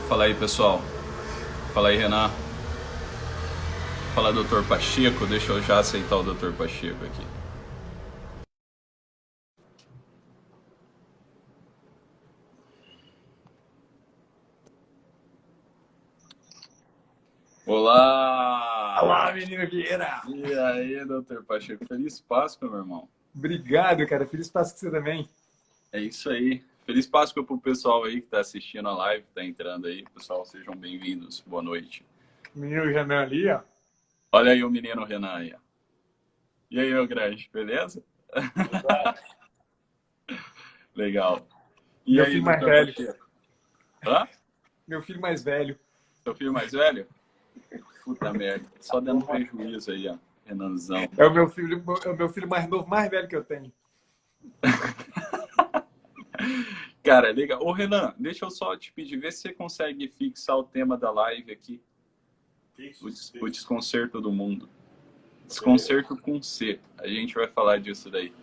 Fala aí, pessoal. Fala aí, Renan. Fala, Dr. Pacheco. Deixa eu já aceitar o Dr. Pacheco aqui. Olá, Olá! menino Vieira! E aí, Dr. Pacheco? Feliz Páscoa, meu irmão. Obrigado, cara. Feliz Páscoa pra você também. É isso aí. Feliz Páscoa pro pessoal aí que tá assistindo a live, que tá entrando aí. Pessoal, sejam bem-vindos. Boa noite. O menino Renan ali, ó. Olha aí o menino Renan aí. E aí, meu grande, beleza? Legal. E Meu aí, filho mais Dr. velho. Pacheco? Hã? Meu filho mais velho. Seu filho mais velho? Puta merda. Só dando prejuízo aí, ó. Renanzão. É o meu filho mais novo, mais velho que eu tenho. Cara, legal. Ô, Renan, deixa eu só te pedir, vê se você consegue fixar o tema da live aqui. O desconcerto do mundo. Desconcerto com C. A gente vai falar disso daí.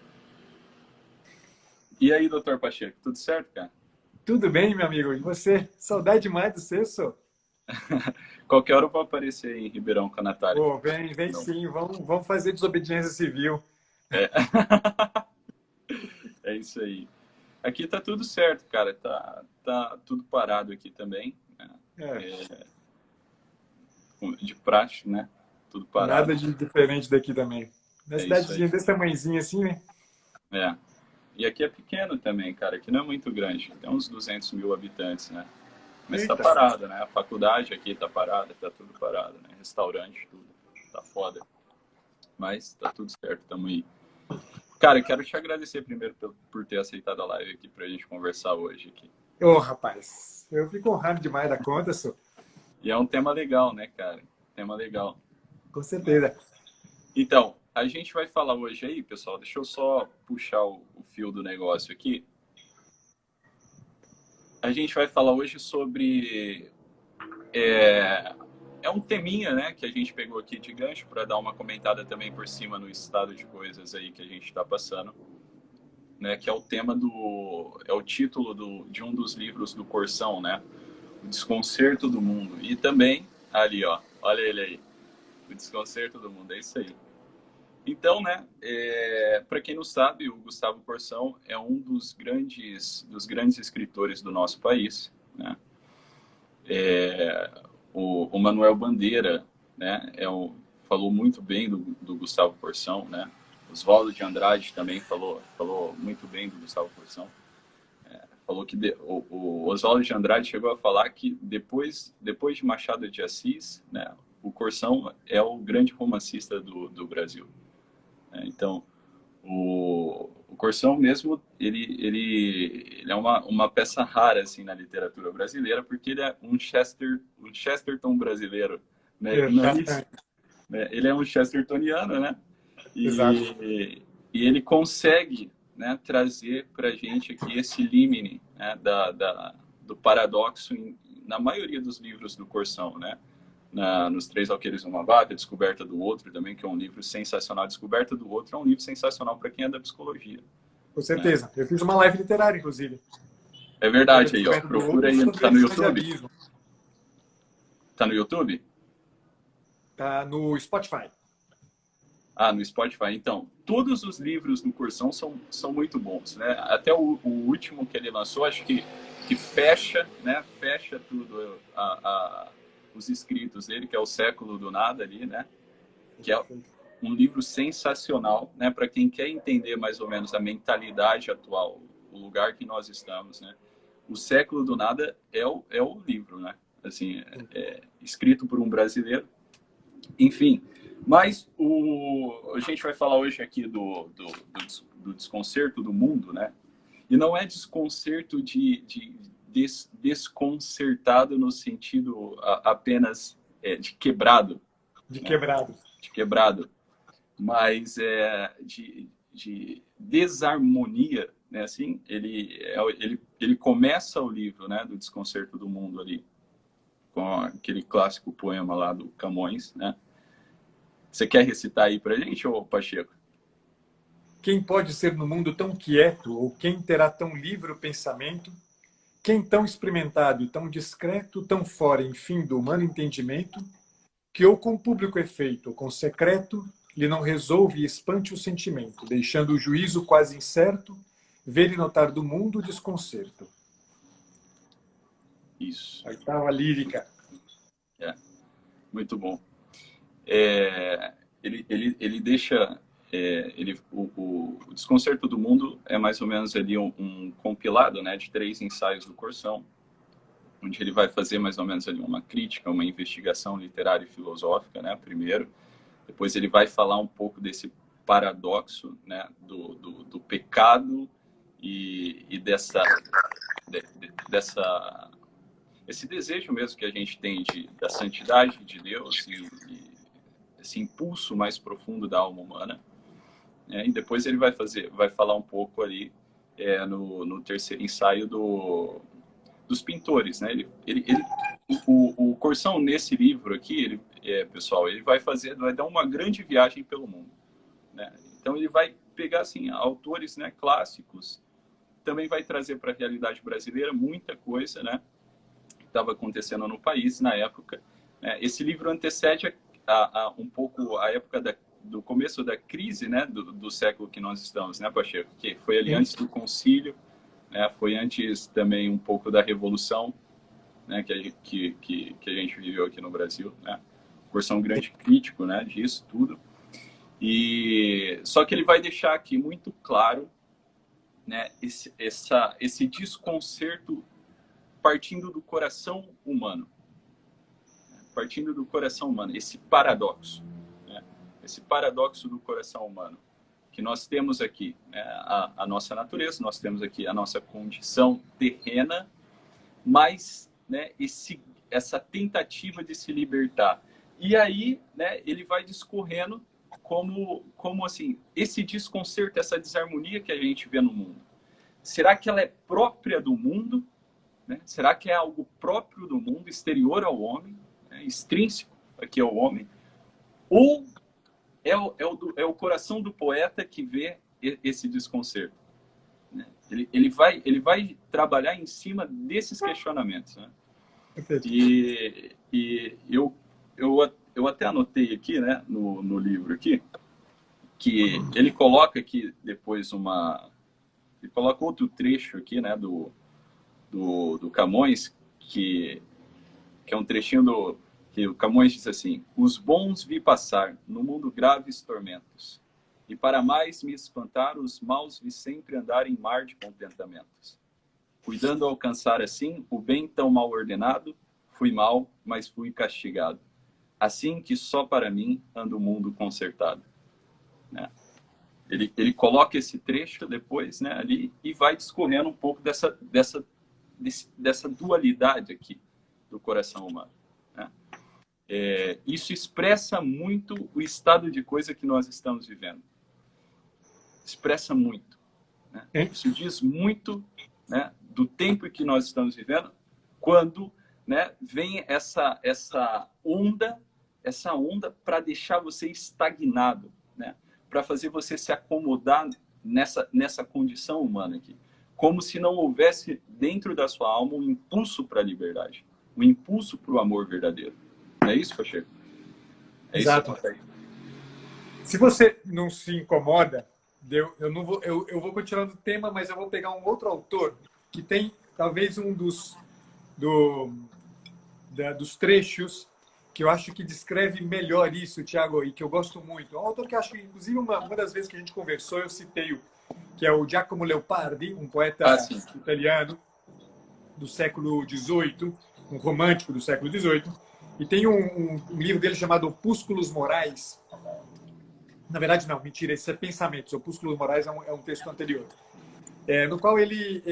E aí, doutor Pacheco, tudo certo, cara? Tudo bem, meu amigo? E você? Saudade demais do você, só. Qualquer hora eu vou aparecer em Ribeirão com a Natália. Pô, vem Não. sim. Vamos fazer desobediência civil. É. É isso aí. Aqui tá tudo certo, cara. Tá tudo parado aqui também, né? É, De praxe, né? Tudo nada parado. de diferente daqui também. Na É isso aí. cidadezinha desse tamanhozinho assim, né? É. E aqui é pequeno também, cara. Aqui não é muito grande. Tem uns 200 mil habitantes, né? Mas tá Eita. parado, né? A faculdade aqui tá parada, tá tudo parado, né? Restaurante, tudo. Tá foda. Mas tá tudo certo, tamo aí. Cara, eu quero te agradecer primeiro por ter aceitado a live aqui pra gente conversar hoje aqui. Ô, rapaz. Eu fico honrado demais da conta, só. E é um tema legal, né, cara? Tema legal. Com certeza. Então, a gente vai falar hoje aí, pessoal, deixa eu só puxar o fio do negócio aqui. A gente vai falar hoje sobre é um teminha, né, que a gente pegou aqui de gancho para dar uma comentada também por cima no estado de coisas aí que a gente está passando, né, que é o tema é o título de um dos livros do Corsão, né, o Desconcerto do Mundo. E também ali, ó, olha ele aí, o Desconcerto do Mundo, é isso aí. Então, né, para quem não sabe, o Gustavo Corsão é um dos grandes escritores do nosso país, né? O Manuel Bandeira, né, falou muito bem do Gustavo Corsão, né? Oswaldo de Andrade também falou muito bem do Gustavo Corsão. Falou que o Oswaldo de Andrade chegou a falar que depois de Machado de Assis, né, o Corsão é o grande romancista do Brasil. Então, o Corsão mesmo, ele é uma peça rara assim na literatura brasileira, porque ele é um Chesterton brasileiro, né? Não é isso, Exatamente. né? Ele é um Chestertoniano, né? Exato. E ele consegue, né, trazer para a gente aqui esse limine, né, do paradoxo na maioria dos livros do Corsão, né? Nos Três Alqueires de uma Vaca, Descoberta do Outro também, que é um livro sensacional. Descoberta do Outro é um livro sensacional para quem é da psicologia, Com né? certeza. Eu fiz uma live literária, inclusive, É sobre a verdade aí, ó. descoberta do Procura outro, aí, sobre tá a no visão de YouTube? abismo. Tá no YouTube? Tá no Spotify. Ah, no Spotify. Então, todos os livros do Cursão são muito bons, né? Até o último que ele lançou, acho que fecha, né? Fecha tudo os escritos dele, que é o Século do Nada ali, né? Que é um livro sensacional, né, para quem quer entender mais ou menos a mentalidade atual, o lugar que nós estamos, né? O Século do Nada é o livro, né? Assim, escrito por um brasileiro. Enfim, mas a gente vai falar hoje aqui do desconcerto do mundo, né? E não é desconcerto desconcertado no sentido apenas de quebrado, De né? quebrado. De quebrado, mas de desarmonia, né? Assim, ele começa o livro, né, do Desconcerto do Mundo ali, com aquele clássico poema lá do Camões, né? Você quer recitar aí pra gente, ô Pacheco? Quem pode ser no mundo tão quieto, ou quem terá tão livre o pensamento, quem tão experimentado e tão discreto, tão fora, enfim, do humano entendimento, que ou com público efeito ou com secreto, lhe não resolve e espante o sentimento, deixando o juízo quase incerto, ver e notar do mundo o desconcerto. Isso. Oitava lírica. Muito bom. Ele deixa... o Desconcerto do Mundo é mais ou menos ali um compilado, né, de 3 ensaios do Corsão, onde ele vai fazer mais ou menos ali uma crítica, uma investigação literária e filosófica, né, primeiro. Depois ele vai falar um pouco desse paradoxo, né, do pecado e esse desejo mesmo que a gente tem da santidade de Deus e esse impulso mais profundo da alma humana. E depois ele vai falar um pouco ali no terceiro ensaio dos pintores, né? O Corsão, nesse livro aqui, pessoal, ele vai dar uma grande viagem pelo mundo, né? Então ele vai pegar assim autores, né, clássicos, também vai trazer para a realidade brasileira muita coisa, né, que estava acontecendo no país na época. Esse livro antecede um pouco a época do começo da crise, né, do século que nós estamos, né, Pacheco? Que foi ali antes do concílio, né, foi antes também um pouco da revolução, né, que a gente viveu aqui no Brasil, né? Corsão um grande crítico, né, disso tudo. Só que ele vai deixar aqui muito claro, né, esse desconcerto partindo do coração humano. Partindo do coração humano, esse paradoxo. Né? Esse paradoxo do coração humano. Que nós temos aqui, né, a nossa natureza, nós temos aqui a nossa condição terrena, mas, né, essa tentativa de se libertar. E aí, né, ele vai discorrendo como assim, esse desconcerto, essa desarmonia que a gente vê no mundo. Será que ela é própria do mundo? Né? Será que é algo próprio do mundo, exterior ao homem, né, extrínseco aqui ao homem? Ou é o coração do poeta que vê esse desconcerto? Né? Ele vai trabalhar em cima desses questionamentos. Né? E eu até anotei aqui, né, no livro aqui, que ele coloca aqui depois ele coloca outro trecho aqui, né, do Camões, que é um trechinho que o Camões diz assim: os bons vi passar no mundo graves tormentos, e para mais me espantar, os maus vi sempre andar em mar de contentamentos. Cuidando alcançar assim o bem tão mal ordenado, fui mal, mas fui castigado. Assim que só para mim anda o mundo consertado. Né? Ele coloca esse trecho depois, né, ali, e vai discorrendo um pouco dessa dualidade aqui do coração humano. Né? Isso expressa muito o estado de coisa que nós estamos vivendo. Expressa muito. Né? Isso diz muito, né, do tempo em que nós estamos vivendo, quando, né, vem essa onda para deixar você estagnado, né? Para fazer você se acomodar nessa condição humana aqui. Como se não houvesse dentro da sua alma um impulso para a liberdade, um impulso para o amor verdadeiro. Não é isso, Pacheco? Exato. Isso. Se você não se incomoda, eu vou continuando o tema, mas eu vou pegar um outro autor que tem talvez um dos trechos que eu acho que descreve melhor isso, Tiago, e que eu gosto muito. É um autor que acho que, inclusive, uma das vezes que a gente conversou, eu citei que é o Giacomo Leopardi, um poeta italiano do século XVIII, um romântico do século XVIII, e tem um livro dele chamado Opúsculos Morais. Na verdade, não, mentira, esse é Pensamentos. Opúsculos Morais é um texto anterior. No qual ele,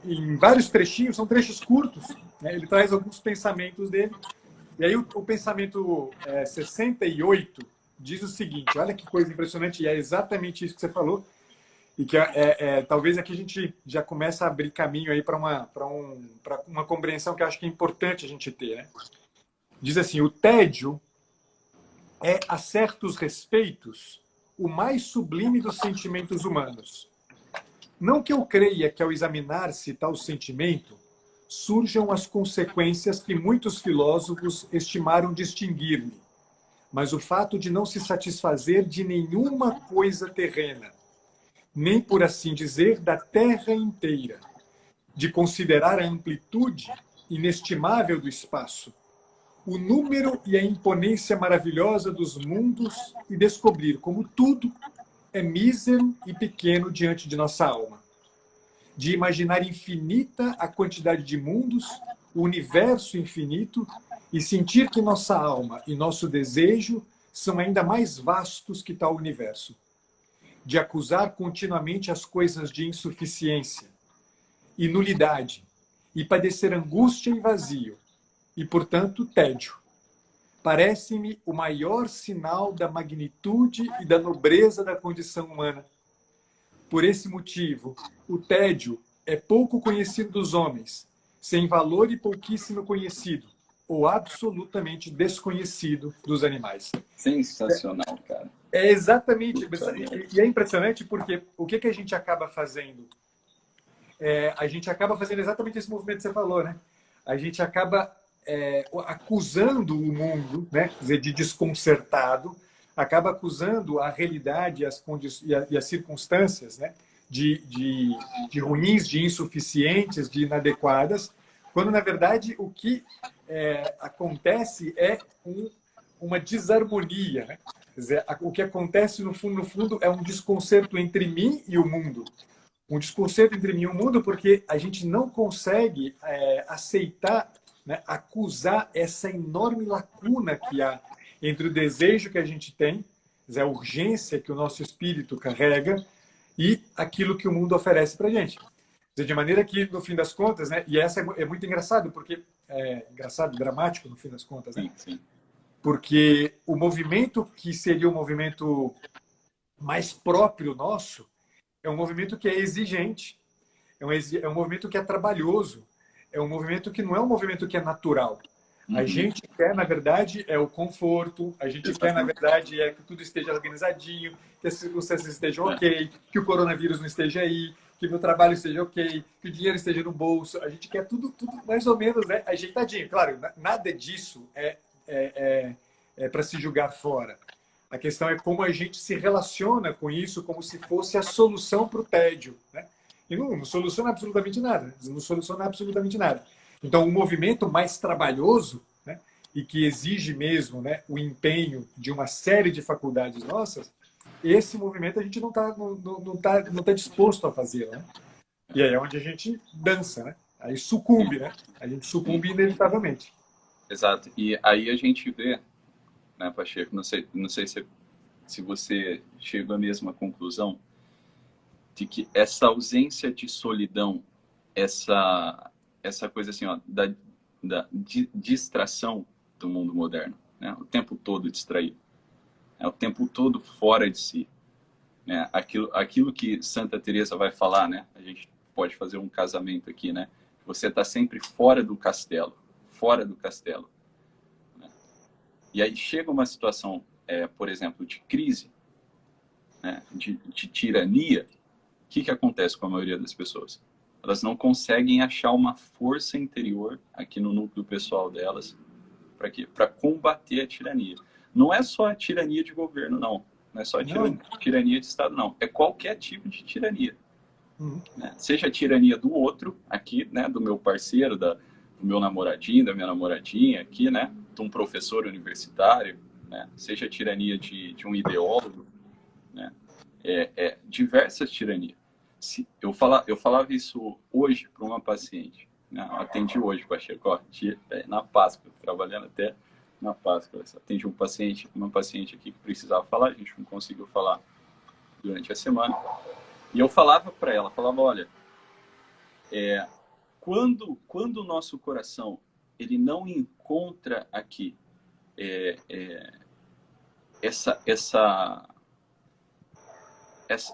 em vários trechinhos, são trechos curtos, né, ele traz alguns pensamentos dele. E aí o pensamento 68 diz o seguinte, olha que coisa impressionante, e é exatamente isso que você falou, e que talvez aqui a gente já começa a abrir caminho aí para uma compreensão que eu acho que é importante a gente ter. Né? Diz assim, o tédio é, a certos respeitos, o mais sublime dos sentimentos humanos. Não que eu creia que ao examinar-se tal sentimento, surjam as consequências que muitos filósofos estimaram distinguir-lhe, mas o fato de não se satisfazer de nenhuma coisa terrena, nem, por assim dizer, da terra inteira, de considerar a amplitude inestimável do espaço, o número e a imponência maravilhosa dos mundos e descobrir como tudo é mísero e pequeno diante de nossa alma, de imaginar infinita a quantidade de mundos, o universo infinito, e sentir que nossa alma e nosso desejo são ainda mais vastos que tal universo, de acusar continuamente as coisas de insuficiência e nulidade, e padecer angústia e vazio, e, portanto, tédio. Parece-me o maior sinal da magnitude e da nobreza da condição humana. Por esse motivo, o tédio é pouco conhecido dos homens, sem valor e pouquíssimo conhecido, ou absolutamente desconhecido dos animais. Sensacional, cara. É exatamente. E é impressionante porque o que a gente acaba fazendo? A gente acaba fazendo exatamente esse movimento que você falou, né? A gente acaba acusando o mundo, né? Quer dizer, de desconcertado, acaba acusando a realidade e as circunstâncias, né? De ruins, de insuficientes, de inadequadas, quando, na verdade, o que acontece é uma desarmonia, né? Quer dizer, o que acontece, no fundo, é um desconcerto entre mim e o mundo. Um desconcerto entre mim e o mundo porque a gente não consegue aceitar, né, acusar essa enorme lacuna que há entre o desejo que a gente tem, a urgência que o nosso espírito carrega, e aquilo que o mundo oferece para a gente. De maneira que, no fim das contas, né, e essa é muito engraçado, porque engraçado, dramático, no fim das contas, né? Sim, sim. Porque o movimento que seria o movimento mais próprio nosso é um movimento que é exigente, é um movimento que é trabalhoso, é um movimento que não é um movimento que é natural. A gente quer, na verdade, o conforto, a gente quer, na verdade, que tudo esteja organizadinho, que as circunstâncias estejam ok, que o coronavírus não esteja aí, que o meu trabalho esteja ok, que o dinheiro esteja no bolso. A gente quer tudo mais ou menos, né, ajeitadinho. Claro, nada disso é para se julgar fora. A questão é como a gente se relaciona com isso como se fosse a solução para o tédio, né? E não soluciona absolutamente nada. Não soluciona absolutamente nada. Então, um movimento mais trabalhoso, né, e que exige mesmo, né, o empenho de uma série de faculdades nossas, esse movimento a gente não tá disposto a fazer, né? E aí é onde a gente dança, né? Aí sucumbe, né? A gente sucumbe inevitavelmente. Exato. E aí a gente vê, né, Pacheco, não sei se você chega à mesma conclusão, de que essa ausência de solidão, essa coisa assim, ó, da distração do mundo moderno, né? O tempo todo distraído, o tempo todo fora de si, né? Aquilo que Santa Teresa vai falar, né? A gente pode fazer um casamento aqui, né? Você está sempre fora do castelo, né? E aí chega uma situação, por exemplo, de crise, né? de tirania. O que acontece com a maioria das pessoas? Elas não conseguem achar uma força interior aqui no núcleo pessoal delas para quê? Para combater a tirania. Não é só a tirania de governo, não. Não é só a tirania de Estado, não. É qualquer tipo de tirania. Né? Seja a tirania do outro, aqui, né? Do meu parceiro, do meu namoradinho, da minha namoradinha, aqui, né? De um professor universitário, né? Seja a tirania de um ideólogo, né? Diversas tiranias. Eu falava isso hoje para uma paciente, né? Eu atendi hoje, Pacheco, na Páscoa, trabalhando até na Páscoa. Atendi uma paciente aqui que precisava falar, a gente não conseguiu falar durante a semana. E eu falava para ela, olha, quando o nosso coração ele não encontra aqui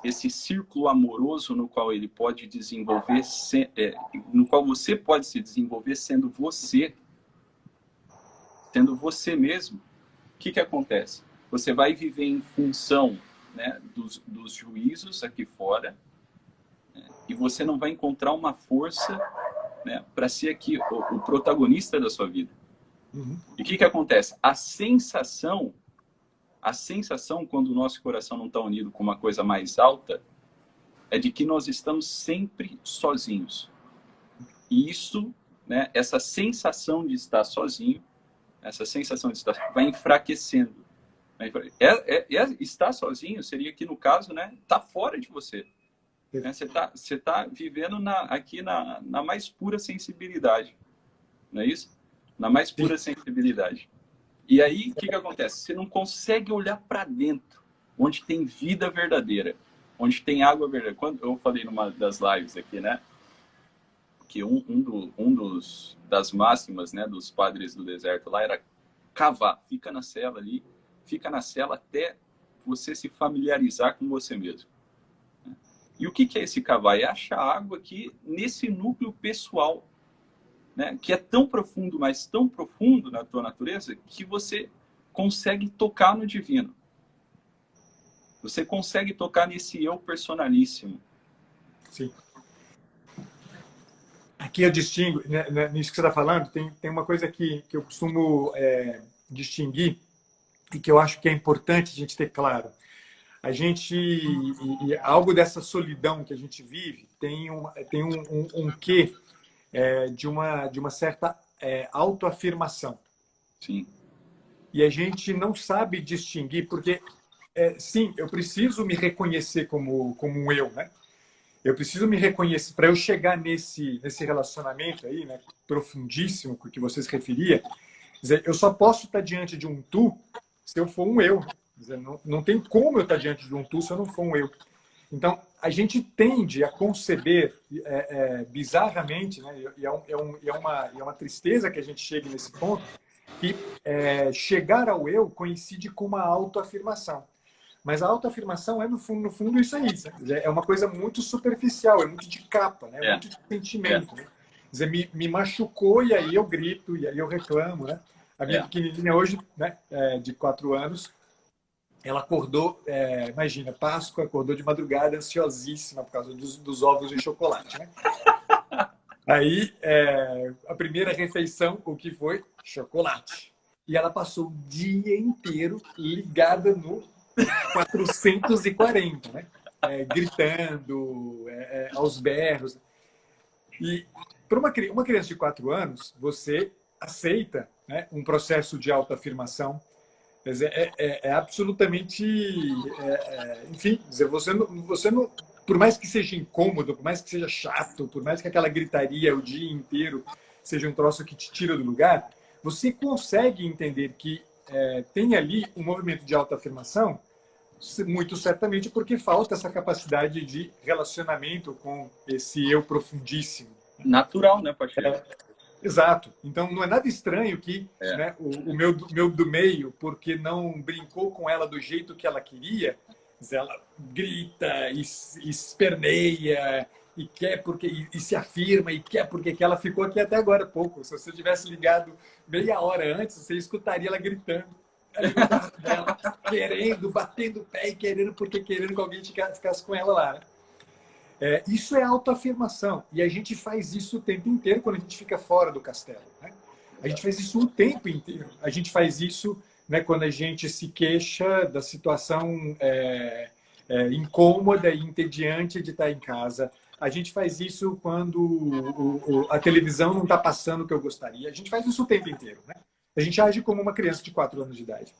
esse círculo amoroso no qual ele pode desenvolver, no qual você pode se desenvolver sendo você mesmo, o que acontece? Você vai viver em função, né, dos juízos aqui fora, E você não vai encontrar uma força, né, para ser aqui o protagonista da sua vida. E o que acontece? A sensação, quando o nosso coração não está unido com uma coisa mais alta, é de que nós estamos sempre sozinhos. E isso, né, essa sensação de estar sozinho, vai enfraquecendo. Estar sozinho seria que, no caso, né, tá fora de você. Né? Você tá vivendo aqui na mais pura sensibilidade. Não é isso? Na mais pura sensibilidade. E aí, o que acontece? Você não consegue olhar para dentro, onde tem vida verdadeira, onde tem água verdadeira. Quando eu falei numa das lives aqui, né, que das máximas, né, dos padres do deserto lá era cavar, fica na cela ali, fica na cela até você se familiarizar com você mesmo. E o que é esse cavar? É achar água aqui nesse núcleo pessoal, né, que é tão profundo, mas tão profundo na tua natureza, que você consegue tocar no divino. Você consegue tocar nesse eu personalíssimo. Sim. Aqui eu distingo, né, nisso que você está falando, tem uma coisa que eu costumo distinguir e que eu acho que é importante a gente ter claro. A gente, e algo dessa solidão que a gente vive, tem um quê de uma certa autoafirmação. Sim. E a gente não sabe distinguir, porque, sim, eu preciso me reconhecer como um eu, né? Eu preciso me reconhecer, para eu chegar nesse relacionamento aí, né, profundíssimo, com o que você se referia, dizer, eu só posso estar diante de um tu se eu for um eu. Dizer, não tem como eu estar diante de um tu se eu não for um eu. Então, a gente tende a conceber bizarramente, né, e é uma tristeza que a gente chegue nesse ponto, que chegar ao eu coincide com uma autoafirmação. Mas a autoafirmação é, no fundo isso aí. É uma coisa muito superficial, é muito de capa, né? É muito de sentimento. Né? Quer dizer, me machucou e aí eu grito, e aí eu reclamo. Né? A minha pequenininha hoje, né, de 4 anos, ela acordou, imagina, Páscoa, acordou de madrugada, ansiosíssima por causa dos ovos de chocolate. Né? Aí, a primeira refeição, o que foi? Chocolate. E ela passou o dia inteiro ligada no 440, né? Gritando, aos berros. E para uma criança de 4 anos, você aceita, né, um processo de autoafirmação. Quer dizer, absolutamente... enfim, dizer, você não... Por mais que seja incômodo, por mais que seja chato, por mais que aquela gritaria o dia inteiro seja um troço que te tira do lugar, você consegue entender que tem ali um movimento de autoafirmação, muito certamente porque falta essa capacidade de relacionamento com esse eu profundíssimo. Natural, né, Pacheco? Exato. Então, não é nada estranho que, né, o meu do meio, porque não brincou com ela do jeito que ela queria, ela grita e esperneia e quer porque e se afirma e quer porque que ela ficou aqui até agora há pouco. Se você tivesse ligado meia hora antes, você escutaria ela gritando ali no quarto dela, querendo, batendo o pé e querendo que alguém ficasse com ela lá. Né? Isso é autoafirmação. E a gente faz isso o tempo inteiro quando a gente fica fora do castelo. Né? A gente faz isso o tempo inteiro. A gente faz isso, né, quando a gente se queixa da situação incômoda e entediante de estar em casa. A gente faz isso quando a televisão não está passando o que eu gostaria. A gente faz isso o tempo inteiro. Né? A gente age como uma criança de 4 anos de idade.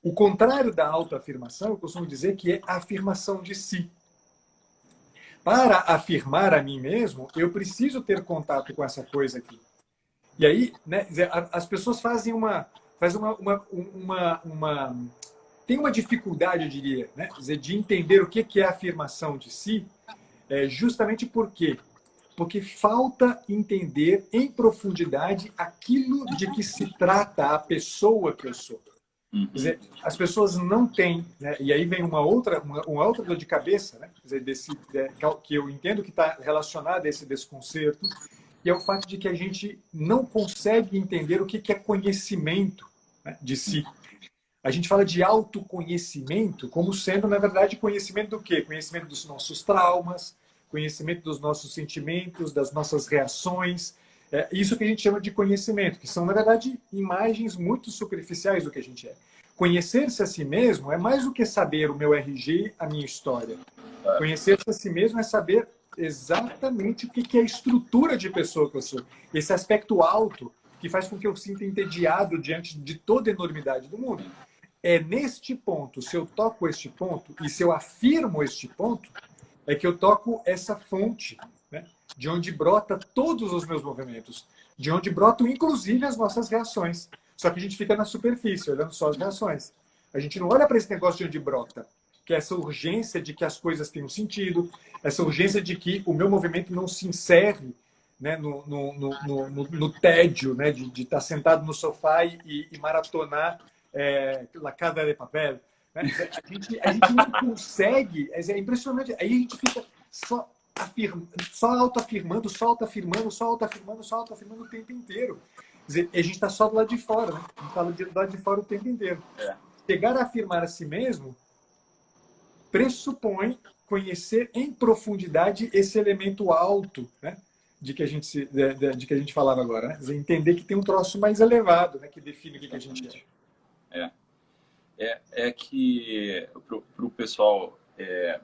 O contrário da autoafirmação, eu costumo dizer que é a afirmação de si. Para afirmar a mim mesmo, eu preciso ter contato com essa coisa aqui. E aí, né, as pessoas fazem tem uma dificuldade, eu diria, né, de entender o que é a afirmação de si, justamente por quê? Porque falta entender em profundidade aquilo de que se trata a pessoa que eu sou. Quer dizer, as pessoas não têm, né? E aí vem uma outra dor de cabeça, né? Quer dizer, que eu entendo que está relacionada a esse desconcerto, e é o fato de que a gente não consegue entender o que é conhecimento, né, de si. A gente fala de autoconhecimento como sendo, na verdade, conhecimento do quê? Conhecimento dos nossos traumas, conhecimento dos nossos sentimentos, das nossas reações. Isso que a gente chama de conhecimento, que são, na verdade, imagens muito superficiais do que a gente é. Conhecer-se a si mesmo é mais do que saber o meu RG, a minha história. Conhecer-se a si mesmo é saber exatamente o que é a estrutura de pessoa que eu sou. Esse aspecto alto que faz com que eu sinta entediado diante de toda a enormidade do mundo. É neste ponto, se eu toco este ponto e se eu afirmo este ponto, é que eu toco essa fonte, né, de onde brota todos os meus movimentos, de onde brotam inclusive as nossas reações. Só que a gente fica na superfície, olhando só as reações. A gente não olha para esse negócio de onde brota, que é essa urgência de que as coisas tenham sentido, essa urgência de que o meu movimento não se encerre, né, no tédio, né, de estar sentado no sofá e maratonar La Casa de Papel. Né? A gente não consegue, é impressionante. Aí a gente fica só autoafirmando, só autoafirmando, só autoafirmando, só autoafirmando o tempo inteiro. Quer dizer, a gente está só do lado de fora, né? A gente está do lado de fora o tempo inteiro. Chegar a afirmar a si mesmo pressupõe conhecer em profundidade esse elemento alto, né? de que a gente falava agora. Né? Entender que tem um troço mais elevado, né? Que define o que a gente é. É que, para o pessoal,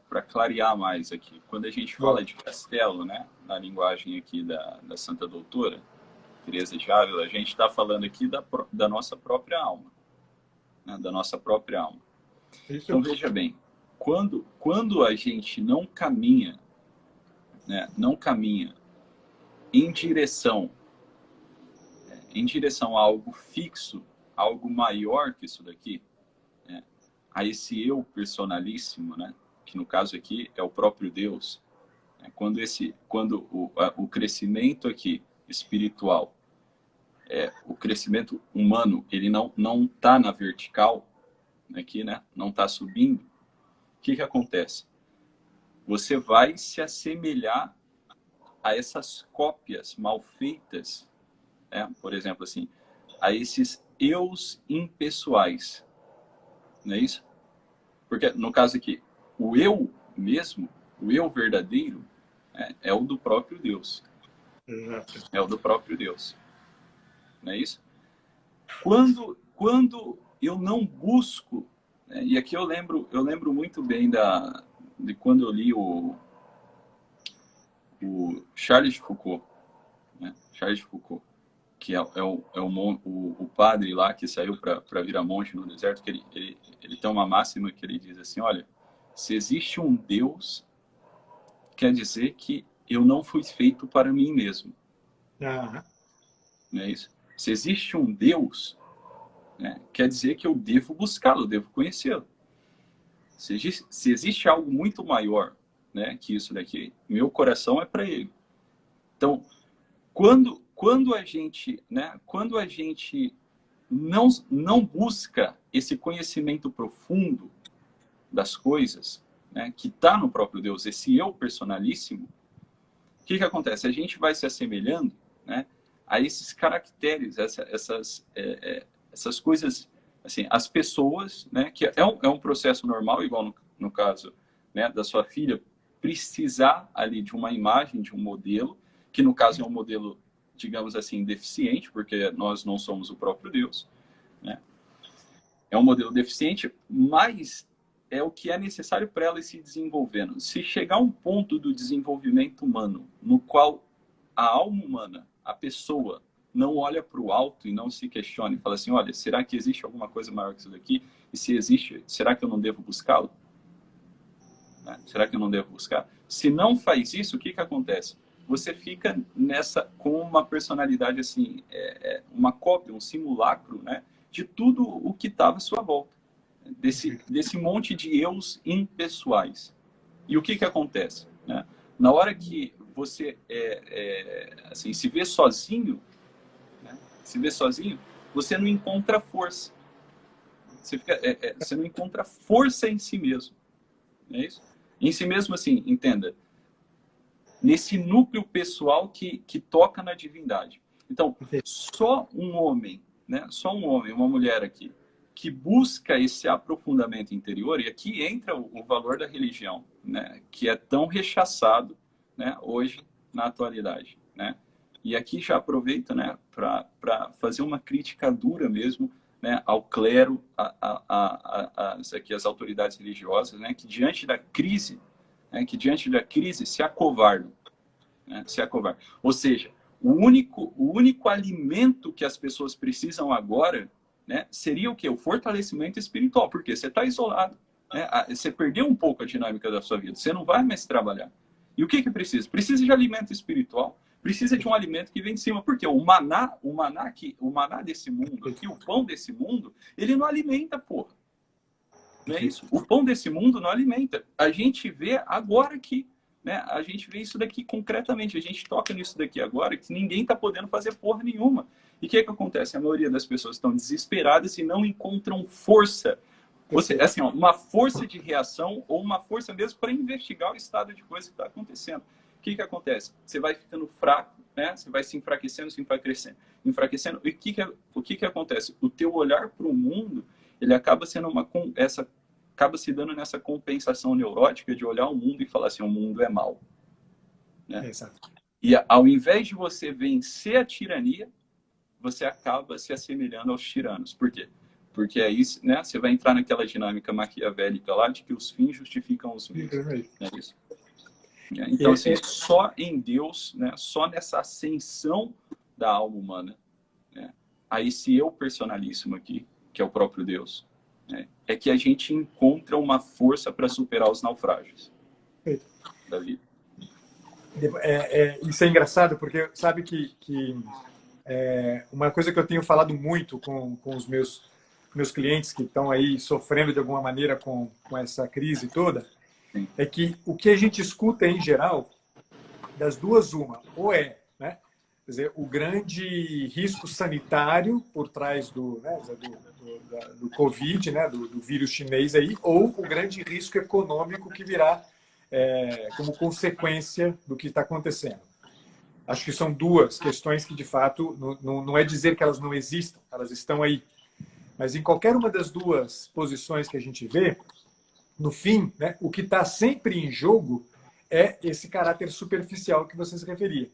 para clarear mais aqui, quando a gente fala de castelo, né, na linguagem aqui da Santa Doutora, Teresa de Ávila, a gente está falando aqui da nossa própria alma. Né, da nossa própria alma. Então, veja bem, quando a gente não caminha, né, em direção a algo fixo, algo maior que isso daqui, a esse eu personalíssimo, né? Que no caso aqui é o próprio Deus. Né? Quando o crescimento aqui espiritual, o crescimento humano, ele não está na vertical, aqui, né? Não está subindo. O que acontece? Você vai se assemelhar a essas cópias mal feitas, por exemplo, assim, a esses eus impessoais. Não é isso? Porque, no caso aqui, o eu mesmo, o eu verdadeiro, é o do próprio Deus. É o do próprio Deus. Não é isso? Quando eu não busco, e aqui eu lembro muito bem de quando eu li o Charles de Foucault, né? Charles de Foucault, que é o padre lá que saiu para virar monge no deserto, que ele tem uma máxima que ele diz assim, olha, se existe um Deus, quer dizer que eu não fui feito para mim mesmo. Não é isso? Se existe um Deus, né, quer dizer que eu devo buscá-lo, devo conhecê-lo. Se existe algo muito maior, né, que isso daqui, meu coração é para ele. Então, quando a gente não busca esse conhecimento profundo das coisas, né, que está no próprio Deus, esse eu personalíssimo, o que acontece? A gente vai se assemelhando, né, a esses caracteres, essas coisas, assim, as pessoas, né, que é um processo normal, igual no caso, né, da sua filha, precisar ali de uma imagem, de um modelo, que no caso é um modelo, digamos assim, deficiente, porque nós não somos o próprio Deus, né? É um modelo deficiente, mas é o que é necessário para ela ir se desenvolvendo. Se chegar a um ponto do desenvolvimento humano, no qual a alma humana, a pessoa, não olha para o alto e não se questiona e fala assim, olha, será que existe alguma coisa maior que isso daqui? E se existe, será que eu não devo buscá-lo? Né? Será que eu não devo buscar? Se não faz isso, o que acontece? Você fica com uma personalidade assim, uma cópia, um simulacro, né, de tudo o que estava à sua volta. Desse monte de eus impessoais. E o que acontece? Né? Na hora que você assim, se vê sozinho, né, você não encontra força. Você não encontra força em si mesmo. Não é isso? Em si mesmo, assim, entenda, nesse núcleo pessoal que toca na divindade. Então, só um homem, né? Só um homem, uma mulher aqui, que busca esse aprofundamento interior, e aqui entra o valor da religião, né? Que é tão rechaçado, né, hoje, na atualidade, né? E aqui já aproveito, né, para fazer uma crítica dura mesmo, né, ao clero, aqui, as autoridades religiosas, né, que diante da crise, se acovardam, né, se acovardam. Ou seja, o único alimento que as pessoas precisam agora, né, seria o quê? O fortalecimento espiritual, porque você está isolado, né? Você perdeu um pouco a dinâmica da sua vida, você não vai mais trabalhar. E o que precisa? Precisa de alimento espiritual, precisa de um alimento que vem de cima, porque o maná desse mundo aqui, o pão desse mundo, ele não alimenta, porra. Não é isso? O pão desse mundo não alimenta. A gente vê agora que, né, a gente vê isso daqui concretamente, a gente toca nisso daqui agora, que ninguém está podendo fazer porra nenhuma. E o que acontece? A maioria das pessoas estão desesperadas e não encontram força. Você, assim, ó, uma força de reação ou uma força mesmo para investigar o estado de coisa que está acontecendo. O que acontece? Você vai ficando fraco, né? Você vai se enfraquecendo. E o que acontece? O teu olhar para o mundo, ele acaba sendo acaba se dando nessa compensação neurótica de olhar o mundo e falar assim, o mundo é mau. Né? Exato. E ao invés de você vencer a tirania, você acaba se assemelhando aos tiranos. Por quê? Porque aí, né, você vai entrar naquela dinâmica maquiavélica lá de que os fins justificam os meios. É isso. Então, assim, só em Deus, né, só nessa ascensão da alma humana, né, aí esse eu personalíssimo aqui, que é o próprio Deus, né, é que a gente encontra uma força para superar os naufrágios da vida. Isso é engraçado, porque sabe que uma coisa que eu tenho falado muito com os meus clientes que estão aí sofrendo de alguma maneira com essa crise toda, Sim. é que o que a gente escuta em geral, das duas uma, ou é, né, quer dizer, o grande risco sanitário por trás do Covid, né, do vírus chinês aí, ou o grande risco econômico que virá como consequência do que está acontecendo. Acho que são duas questões que, de fato, não é dizer que elas não existam, elas estão aí. Mas em qualquer uma das duas posições que a gente vê, no fim, né, o que está sempre em jogo é esse caráter superficial que você se referia.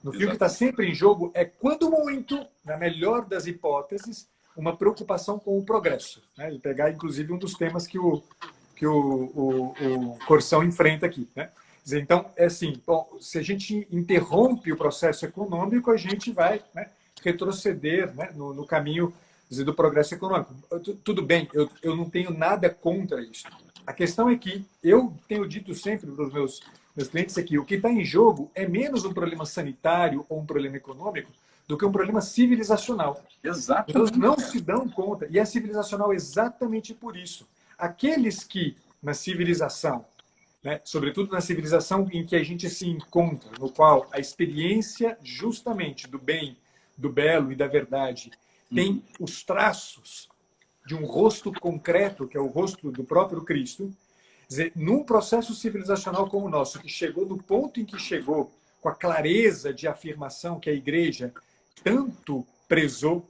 No fim, o que está sempre em jogo é, quando muito, na melhor das hipóteses, uma preocupação com o progresso. Né? E pegar, inclusive, um dos temas que o Corsão enfrenta aqui. Né? Dizer, então, é assim, bom, se a gente interrompe o processo econômico, a gente vai, né, retroceder, né, no caminho do progresso econômico. Tudo bem, eu não tenho nada contra isso. A questão é que eu tenho dito sempre para os meus clientes aqui, o que está em jogo é menos um problema sanitário ou um problema econômico do que um problema civilizacional. Exatamente. Eles não se dão conta, e é civilizacional exatamente por isso. Aqueles que, na civilização, né, sobretudo na civilização em que a gente se encontra, no qual a experiência justamente do bem, do belo e da verdade tem os traços de um rosto concreto, que é o rosto do próprio Cristo, quer dizer, num processo civilizacional como o nosso, que chegou no ponto em que chegou, com a clareza de afirmação que a Igreja tanto prezou,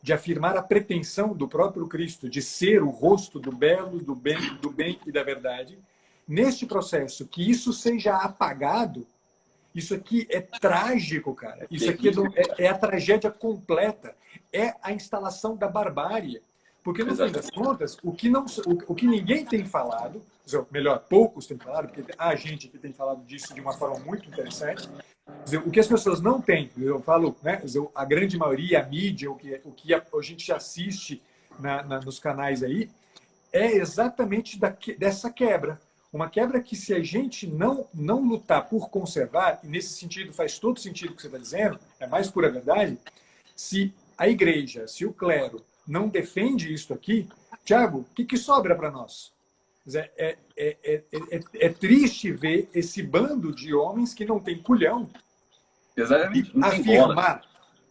de afirmar a pretensão do próprio Cristo de ser o rosto do belo, do bem e da verdade, neste processo, que isso seja apagado, isso aqui é trágico, cara. Isso aqui é a tragédia completa. É a instalação da barbárie. Porque, no fim das contas, o que ninguém tem falado, ou melhor, poucos têm falado, porque há gente que tem falado disso de uma forma muito interessante, o que as pessoas não têm, eu falo, né, a grande maioria, a mídia, o que a gente assiste nos canais aí, é exatamente dessa quebra. Uma quebra que, se a gente não lutar por conservar, e nesse sentido faz todo sentido o que você está dizendo, é mais pura verdade, se a igreja, se o não defende isso aqui, Tiago, o que sobra para nós? É triste ver esse bando de homens que não tem culhão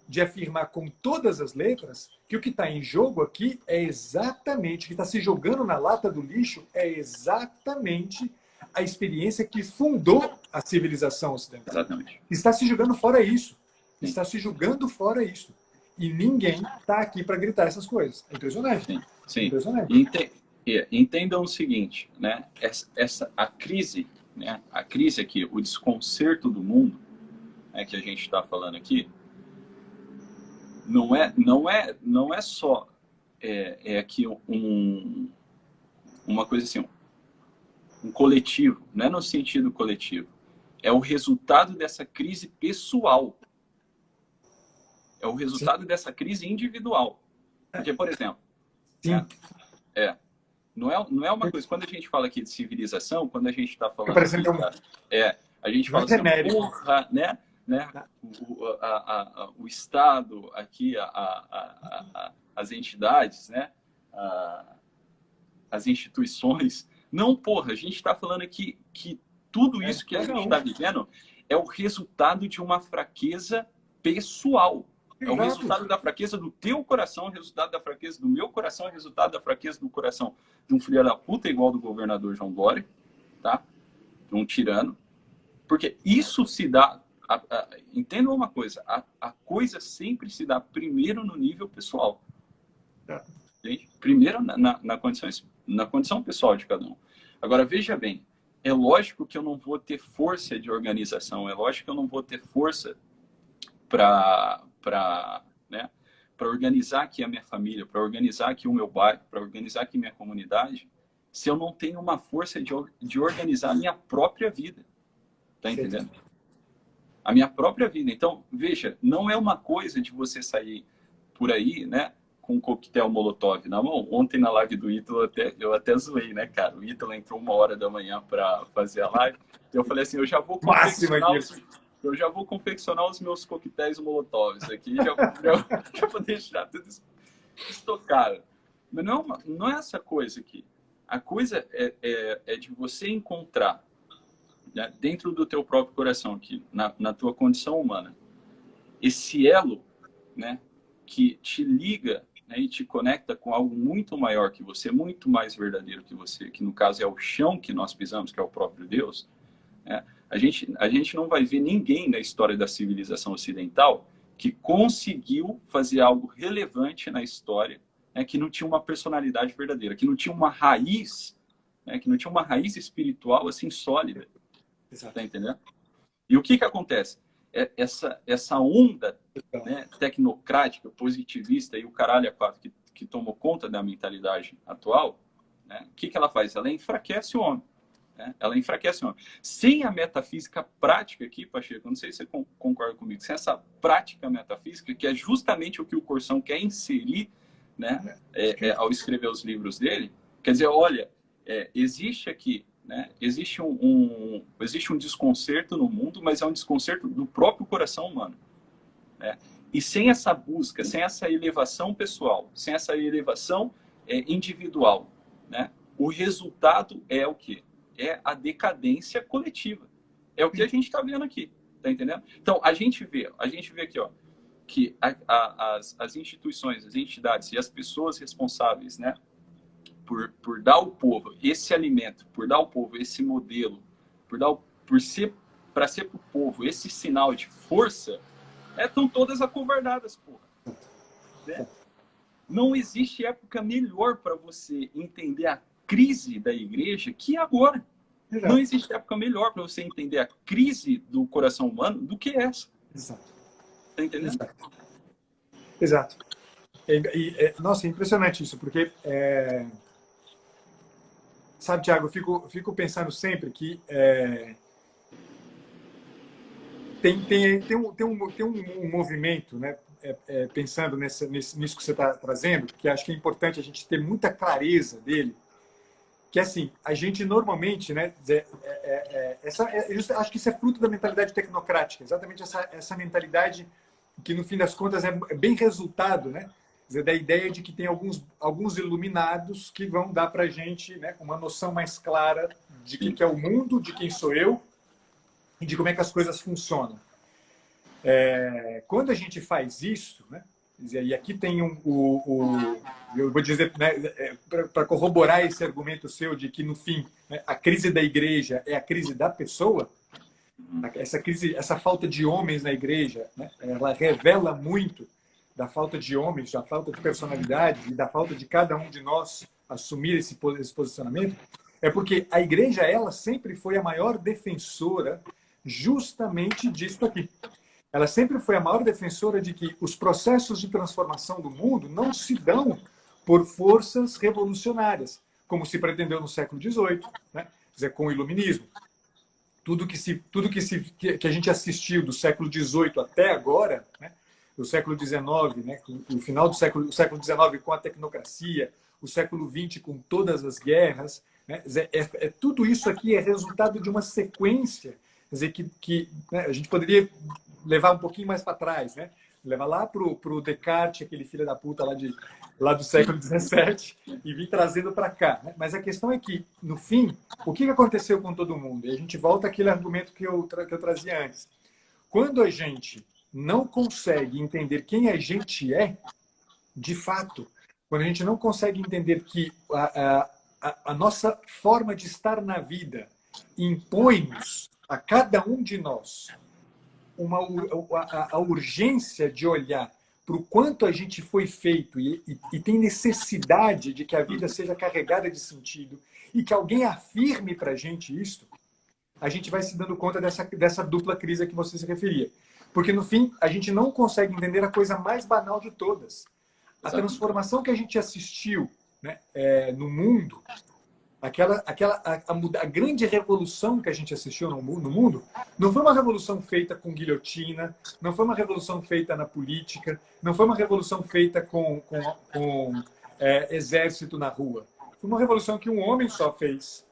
de afirmar com todas as letras que o que está em jogo aqui é exatamente, o que está se jogando na lata do lixo é exatamente a experiência que fundou a civilização ocidental. Exatamente. Está se jogando fora isso. Está se julgando fora isso. E ninguém está aqui para gritar essas coisas. É impressionante. Sim. Impressionante. Entendam o seguinte, né? A crise, né, a crise aqui, o desconcerto do mundo, né, que a gente está falando aqui, não é só aqui uma coisa assim, um coletivo, não é no sentido coletivo, é o resultado dessa crise pessoal, é o resultado Sim. dessa crise individual. Porque, por exemplo, não é uma coisa, quando a gente fala aqui de civilização, quando a gente está falando aqui, a gente fala assim, porra, né? O Estado, aqui, as entidades, né? As instituições. Não, porra, a gente está falando aqui que tudo isso que a gente está vivendo é o resultado de uma fraqueza pessoal. É o resultado da fraqueza do teu coração, o resultado da fraqueza do meu coração, o resultado da fraqueza do coração de um filho da puta igual do governador João Dória, tá? De um tirano. Porque isso se dá... entenda uma coisa, a coisa sempre se dá primeiro no nível pessoal. Entende? Primeiro na condição pessoal de cada um. Agora, veja bem, é lógico que eu não vou ter força de organização, é lógico que eu não vou ter força para organizar aqui a minha família, para organizar aqui o meu bairro, para organizar aqui minha comunidade, se eu não tenho uma força de organizar a minha própria vida. Tá entendendo? A minha própria vida. Então, veja, não é uma coisa de você sair por aí, né, com um coquetel Molotov na mão. Ontem na live do Ítalo, eu até zoei, né, cara? O Ítalo entrou 1h da manhã para fazer a live. Eu falei assim, eu já vou confeccionar os meus coquetéis Molotovs aqui, já vou deixar tudo estocado. Mas não é essa coisa aqui. A coisa é de você encontrar, né, dentro do teu próprio coração, aqui, na tua condição humana, esse elo, né, que te liga, né, e te conecta com algo muito maior que você, muito mais verdadeiro que você, que no caso é o chão que nós pisamos, que é o próprio Deus, né? A gente não vai ver ninguém na história da civilização ocidental que conseguiu fazer algo relevante na história, né, que não tinha uma personalidade verdadeira, que não tinha uma raiz, né, que não tinha uma raiz espiritual assim sólida. Exato. Tá entendendo? E o que acontece? Essa onda, né, tecnocrática, positivista e o caralho a quatro que tomou conta da mentalidade atual, né, o que ela faz? Ela enfraquece o homem. Né? Ela enfraquece o homem. Sem a metafísica prática aqui, Pacheco, não sei se você concorda comigo, sem essa prática metafísica, que é justamente o que o Corsão quer inserir, né, ao escrever os livros dele, quer dizer, olha, existe aqui, né, existe um desconcerto no mundo, mas é um desconcerto do próprio coração humano. Né? E sem essa busca, sem essa elevação pessoal, sem essa elevação individual, né, o resultado é o quê? É a decadência coletiva. É o que a gente está vendo aqui. Tá entendendo? Então, a gente vê aqui, ó, que as instituições, as entidades e as pessoas responsáveis, né, por dar ao povo esse alimento, por dar ao povo esse modelo, para ser para o povo esse sinal de força, estão todas acovardadas, porra. Né? Não existe época melhor para você entender a crise da igreja que agora. Exato. Não existe época melhor para você entender a crise do coração humano do que essa. Exato. Tá entendendo? Exato. Nossa, é impressionante isso, porque sabe, Thiago, eu fico pensando sempre que tem um movimento, né, pensando nisso que você está trazendo, que acho que é importante a gente ter muita clareza dele, que assim, a gente normalmente, né, acho que isso é fruto da mentalidade tecnocrática, exatamente essa mentalidade que no fim das contas é bem resultado, né, da ideia de que tem alguns iluminados que vão dar para a gente, né, uma noção mais clara de que é o mundo, de quem sou eu e de como é que as coisas funcionam. Quando a gente faz isso, né, e aqui tem eu vou dizer, né, para corroborar esse argumento seu de que, no fim, né, a crise da igreja é a crise da pessoa, essa falta de homens na igreja, né, ela revela muito da falta de homens, da falta de personalidade e da falta de cada um de nós assumir esse posicionamento. É porque a igreja, ela sempre foi a maior defensora justamente disso aqui. Ela sempre foi a maior defensora de que os processos de transformação do mundo não se dão por forças revolucionárias, como se pretendeu no século XVIII, né? Quer dizer, com o iluminismo. Tudo que a gente assistiu do século XVIII até agora, né? Do século XIX, né? O final do século XIX com a tecnocracia, o século XX com todas as guerras, né? Tudo isso aqui é resultado de uma sequência, quer dizer, né? A gente poderia levar um pouquinho mais para trás, né? Levar lá pro Descartes, aquele filho da puta lá do século XVII, e vir trazendo para cá, né? Mas a questão é que, no fim, o que aconteceu com todo mundo? E a gente volta àquele argumento que eu trazia antes. Quando a gente não consegue entender quem a gente é, de fato, quando a gente não consegue entender que a nossa forma de estar na vida impõe-nos, a cada um de nós, a urgência de olhar para o quanto a gente foi feito e tem necessidade de que a vida seja carregada de sentido e que alguém afirme para a gente isso, a gente vai se dando conta dessa dupla crise a que você se referia. Porque, no fim, a gente não consegue entender a coisa mais banal de todas. A transformação que a gente assistiu, né, no mundo, a grande revolução que a gente assistiu no mundo, não foi uma revolução feita com guilhotina, não foi uma revolução feita na política, não foi uma revolução feita com exército na rua. Foi uma revolução que um homem só fez.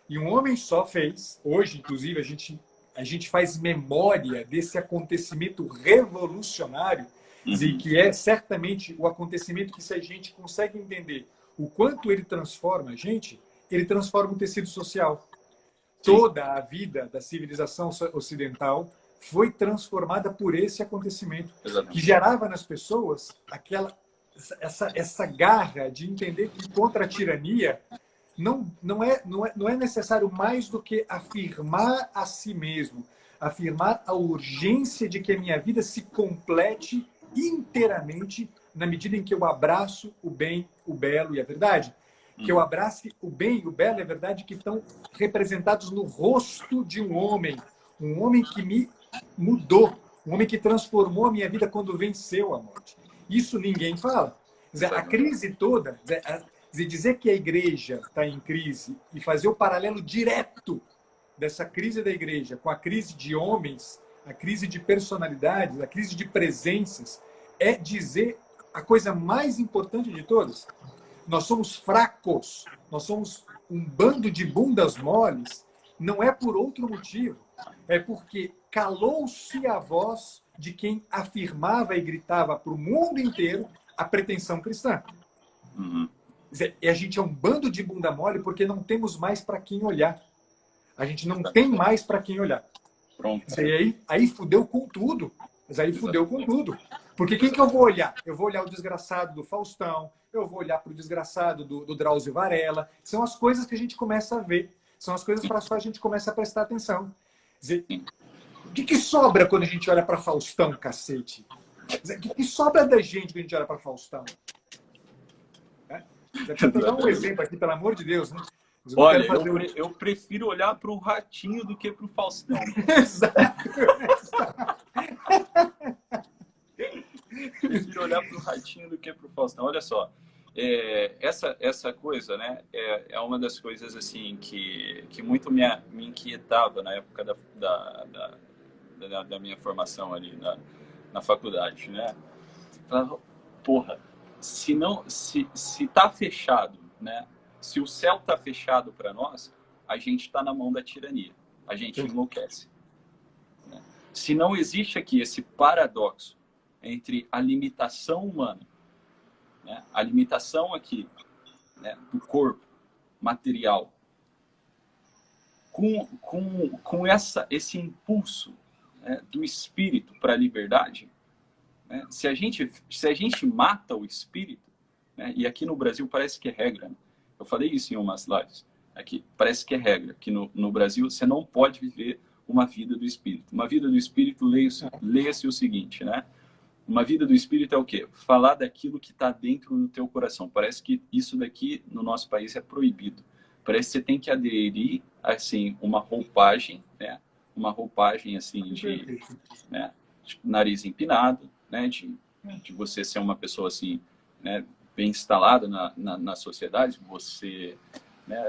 E um homem só fez. Hoje, inclusive, a gente faz memória desse acontecimento revolucionário, e que é certamente o acontecimento que, se a gente consegue entender o quanto ele transforma a gente, ele transforma o tecido social. Toda a vida da civilização ocidental foi transformada por esse acontecimento. Exatamente. Que gerava nas pessoas essa garra de entender que contra a tirania não é necessário mais do que afirmar a si mesmo, afirmar a urgência de que a minha vida se complete inteiramente na medida em que eu abraço o bem, o belo e a verdade. Que eu abrace o bem e o belo e a verdade que estão representados no rosto de um homem que me mudou, um homem que transformou a minha vida quando venceu a morte. Isso ninguém fala. A crise toda, dizer que a igreja está em crise e fazer o paralelo direto dessa crise da igreja com a crise de homens, a crise de personalidades, a crise de presenças, é dizer a coisa mais importante de todas. Nós somos fracos, nós somos um bando de bundas moles, não é por outro motivo, é porque calou-se a voz de quem afirmava e gritava para o mundo inteiro a pretensão cristã. E a gente é um bando de bunda mole porque não temos mais para quem olhar. A gente não tem mais para quem olhar. Pronto. Aí fudeu com tudo. Mas aí fudeu com tudo. Porque quem que eu vou olhar? Eu vou olhar o desgraçado do Faustão, eu vou olhar para o desgraçado do Drauzio Varela. São as coisas que a gente começa a ver. São as coisas para as quais a gente começa a prestar atenção. Dizer, o que sobra quando a gente olha para Faustão, cacete? O que sobra da gente quando a gente olha para Faustão? Vou dar um exemplo aqui, pelo amor de Deus, né? Olha, eu prefiro olhar para o Ratinho do que para o Faustão. Exato. Prefiro olhar para o Ratinho do que para o Faustão. Olha só, essa coisa, né, é uma das coisas assim que muito me inquietava na época da minha formação ali na faculdade, né? Falava, porra, se tá fechado, né? Se o céu tá fechado para nós, a gente está na mão da tirania, a gente enlouquece. Né? Se não existe aqui esse paradoxo entre a limitação humana, né? A limitação aqui, né, do corpo material, com esse impulso, né, do espírito para a liberdade, né? Se a gente mata o espírito, né, e aqui no Brasil parece que é regra, né? Eu falei isso em umas lives aqui, parece que é regra, que no Brasil você não pode viver uma vida do espírito. Uma vida do espírito, leia-se o seguinte, né? Uma vida do espírito é o quê? Falar daquilo que está dentro do teu coração. Parece que isso daqui no nosso país é proibido. Parece que você tem que aderir, assim, uma roupagem, né? Uma roupagem, assim, né? Tipo, nariz empinado, né? De você ser uma pessoa, assim, né? Bem instalada na sociedade, você, né?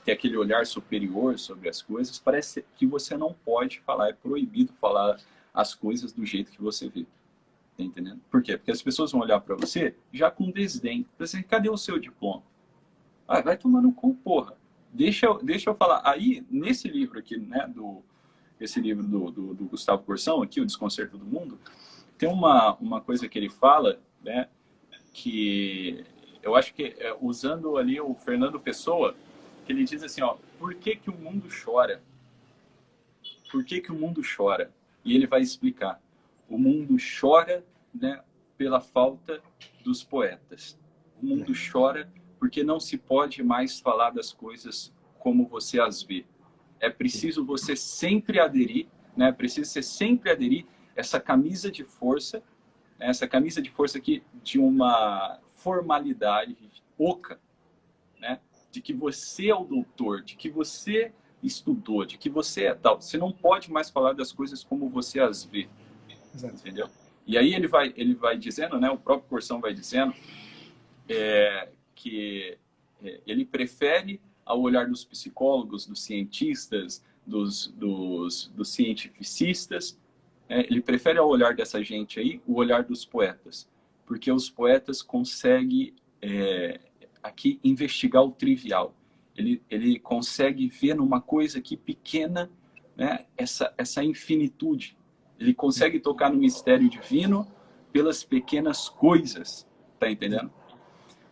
Ter aquele olhar superior sobre as coisas. Parece que você não pode falar, é proibido falar as coisas do jeito que você vê. Tá entendendo? Por quê? Porque as pessoas vão olhar para você já com desdém. Assim, cadê o seu diploma? Ah, vai tomar no cu, porra. Deixa eu falar. Aí, nesse livro aqui, né, esse livro do Gustavo Corsão, aqui, O Desconcerto do Mundo, tem uma coisa que ele fala, né, que eu acho que, usando ali o Fernando Pessoa, que ele diz assim, ó, por que que o mundo chora? Por que que o mundo chora? E ele vai explicar. O mundo chora, né, pela falta dos poetas. O mundo chora porque não se pode mais falar das coisas como você as vê. É preciso você sempre aderir, né? Precisa você sempre aderir essa camisa de força, né? Essa camisa de força aqui de uma formalidade oca, né? De que você é o doutor, de que você estudou, de que você é tal. Você não pode mais falar das coisas como você as vê. Exato. Entendeu? E aí ele vai dizendo, né? O próprio Corsão vai dizendo que ele prefere ao olhar dos psicólogos, dos cientistas, dos cientificistas, ele prefere ao olhar dessa gente aí o olhar dos poetas, porque os poetas conseguem aqui investigar o trivial. Ele consegue ver numa coisa aqui pequena, né, essa infinitude. Ele consegue tocar no mistério divino pelas pequenas coisas, tá entendendo?